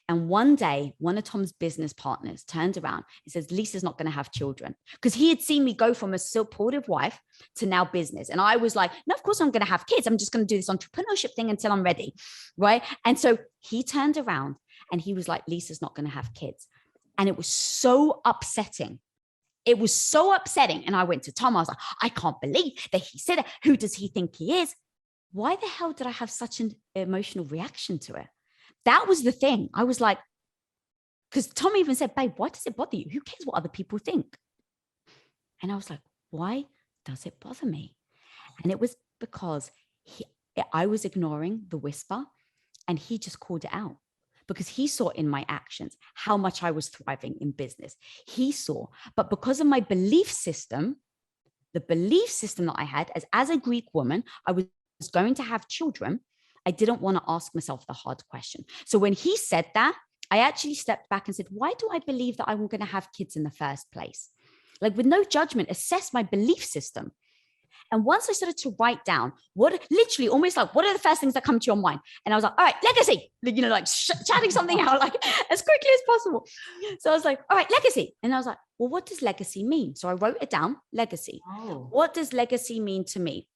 And one day, one of Tom's business partners turned around and says, Lisa's not going to have children. Because he had seen me go from a supportive wife to now business. And I was like, no, of course I'm going to have kids. I'm just going to do this entrepreneurship thing until I'm ready. Right. And so he turned around and he was like, Lisa's not going to have kids. And it was so upsetting. It was so upsetting. And I went to Tom. I was like, I can't believe that he said it. Who does he think he is? Why the hell did I have such an emotional reaction to it? That was the thing. I was like, because Tom even said, babe, why does it bother you? Who cares what other people think? And I was like, why does it bother me? And it was because I was ignoring the whisper and he just called it out because he saw in my actions how much I was thriving in business. He saw, but because of my belief system, the belief system that I had as a Greek woman, I was going to have children. I didn't want to ask myself the hard question. So when he said that, I actually stepped back and said, why do I believe that I'm going to have kids in the first place? Like with no judgment, assess my belief system. And once I started to write down literally almost like, what are the first things that come to your mind? And I was like, all right, legacy, like chatting something out like as quickly as possible. So I was like, all right, legacy. And I was like, well, what does legacy mean? So I wrote it down, legacy. Oh. What does legacy mean to me?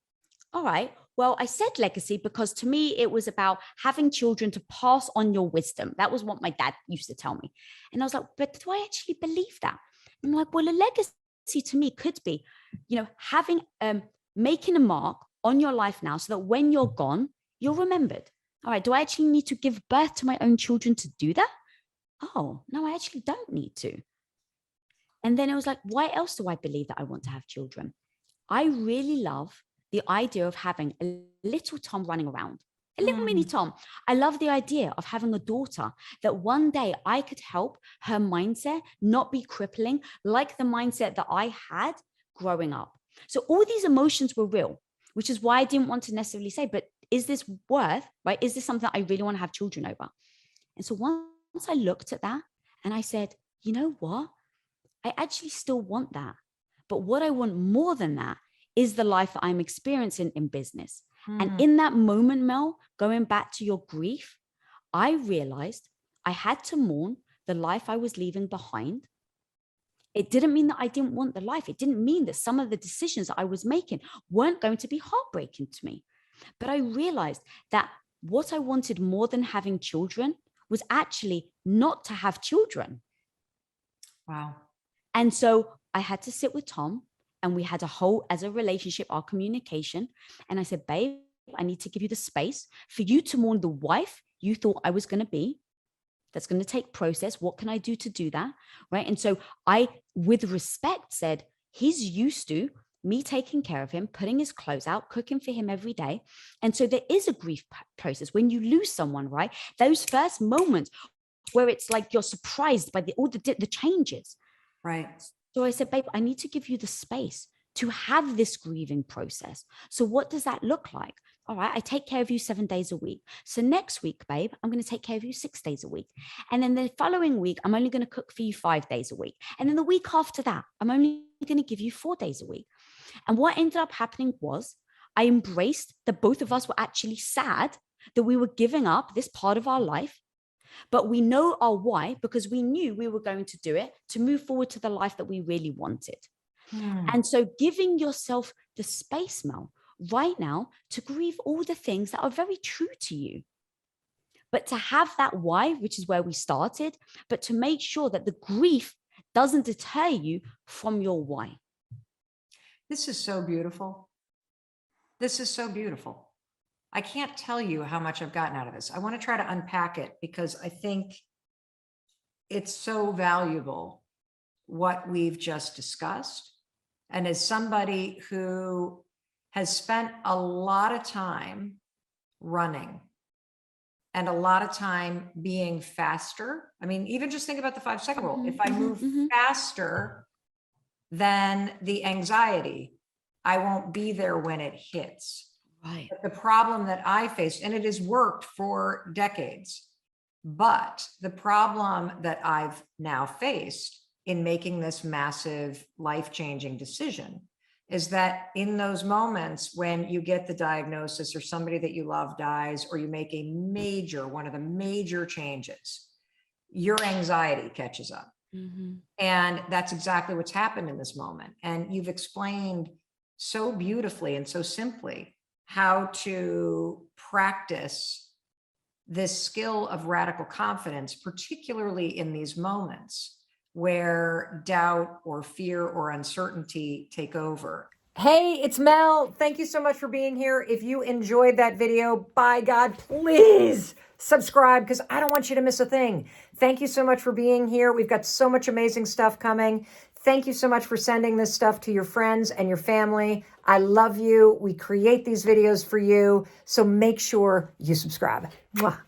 All right. Well, I said legacy because to me, it was about having children to pass on your wisdom. That was what my dad used to tell me. And I was like, but do I actually believe that? And I'm like, well, a legacy to me could be, having, making a mark on your life now so that when you're gone, you're remembered. All right. Do I actually need to give birth to my own children to do that? Oh, no, I actually don't need to. And then it was like, why else do I believe that I want to have children? I really love the idea of having a little Tom running around, a little mini Tom. I love the idea of having a daughter that one day I could help her mindset not be crippling like the mindset that I had growing up. So all these emotions were real, which is why I didn't want to necessarily say, but is this worth, right? Is this something that I really want to have children over? And so once I looked at that and I said, you know what? I actually still want that. But what I want more than that is the life that I'm experiencing in business. And in that moment, Mel, going back to your grief, I realized I had to mourn the life I was leaving behind. It didn't mean that I didn't want the life. It didn't mean that some of the decisions that I was making weren't going to be heartbreaking to me. But I realized that what I wanted more than having children was actually not to have children. Wow. And so I had to sit with Tom. And we had as a relationship, our communication. And I said, babe, I need to give you the space for you to mourn the wife you thought I was going to be. That's going to take process. What can I do to do that? Right. And so I, with respect, said, he's used to me taking care of him, putting his clothes out, cooking for him every day. And so there is a grief process when you lose someone, right? Those first moments where it's like you're surprised by all the changes. Right. So I said, babe, I need to give you the space to have this grieving process. So what does that look like? All right, I take care of you 7 days a week. So next week, babe, I'm going to take care of you 6 days a week. And then the following week, I'm only going to cook for you 5 days a week. And then the week after that, I'm only going to give you 4 days a week. And what ended up happening was I embraced that both of us were actually sad that we were giving up this part of our life. But we know our why because we knew we were going to do it to move forward to the life that we really wanted. And so giving yourself the space, Mel, right now to grieve all the things that are very true to you. But to have that why, which is where we started, but to make sure that the grief doesn't deter you from your why. This is so beautiful. This is so beautiful. I can't tell you how much I've gotten out of this. I want to try to unpack it because I think it's so valuable what we've just discussed. And as somebody who has spent a lot of time running and a lot of time being faster. I mean, even just think about the 5-second rule. If I move faster than the anxiety, I won't be there when it hits. Right. But the problem that I faced, and it has worked for decades, but the problem that I've now faced in making this massive life-changing decision is that in those moments when you get the diagnosis or somebody that you love dies, or you make one of the major changes, your anxiety catches up. And that's exactly what's happened in this moment. And you've explained so beautifully and so simply how to practice this skill of radical confidence, particularly in these moments where doubt or fear or uncertainty take over. Hey, it's Mel. Thank you so much for being here. If you enjoyed that video, by God, please subscribe, because I don't want you to miss a thing. Thank you so much for being here. We've got so much amazing stuff coming. Thank you so much for sending this stuff to your friends and your family. I love you. We create these videos for you. So make sure you subscribe. Mwah.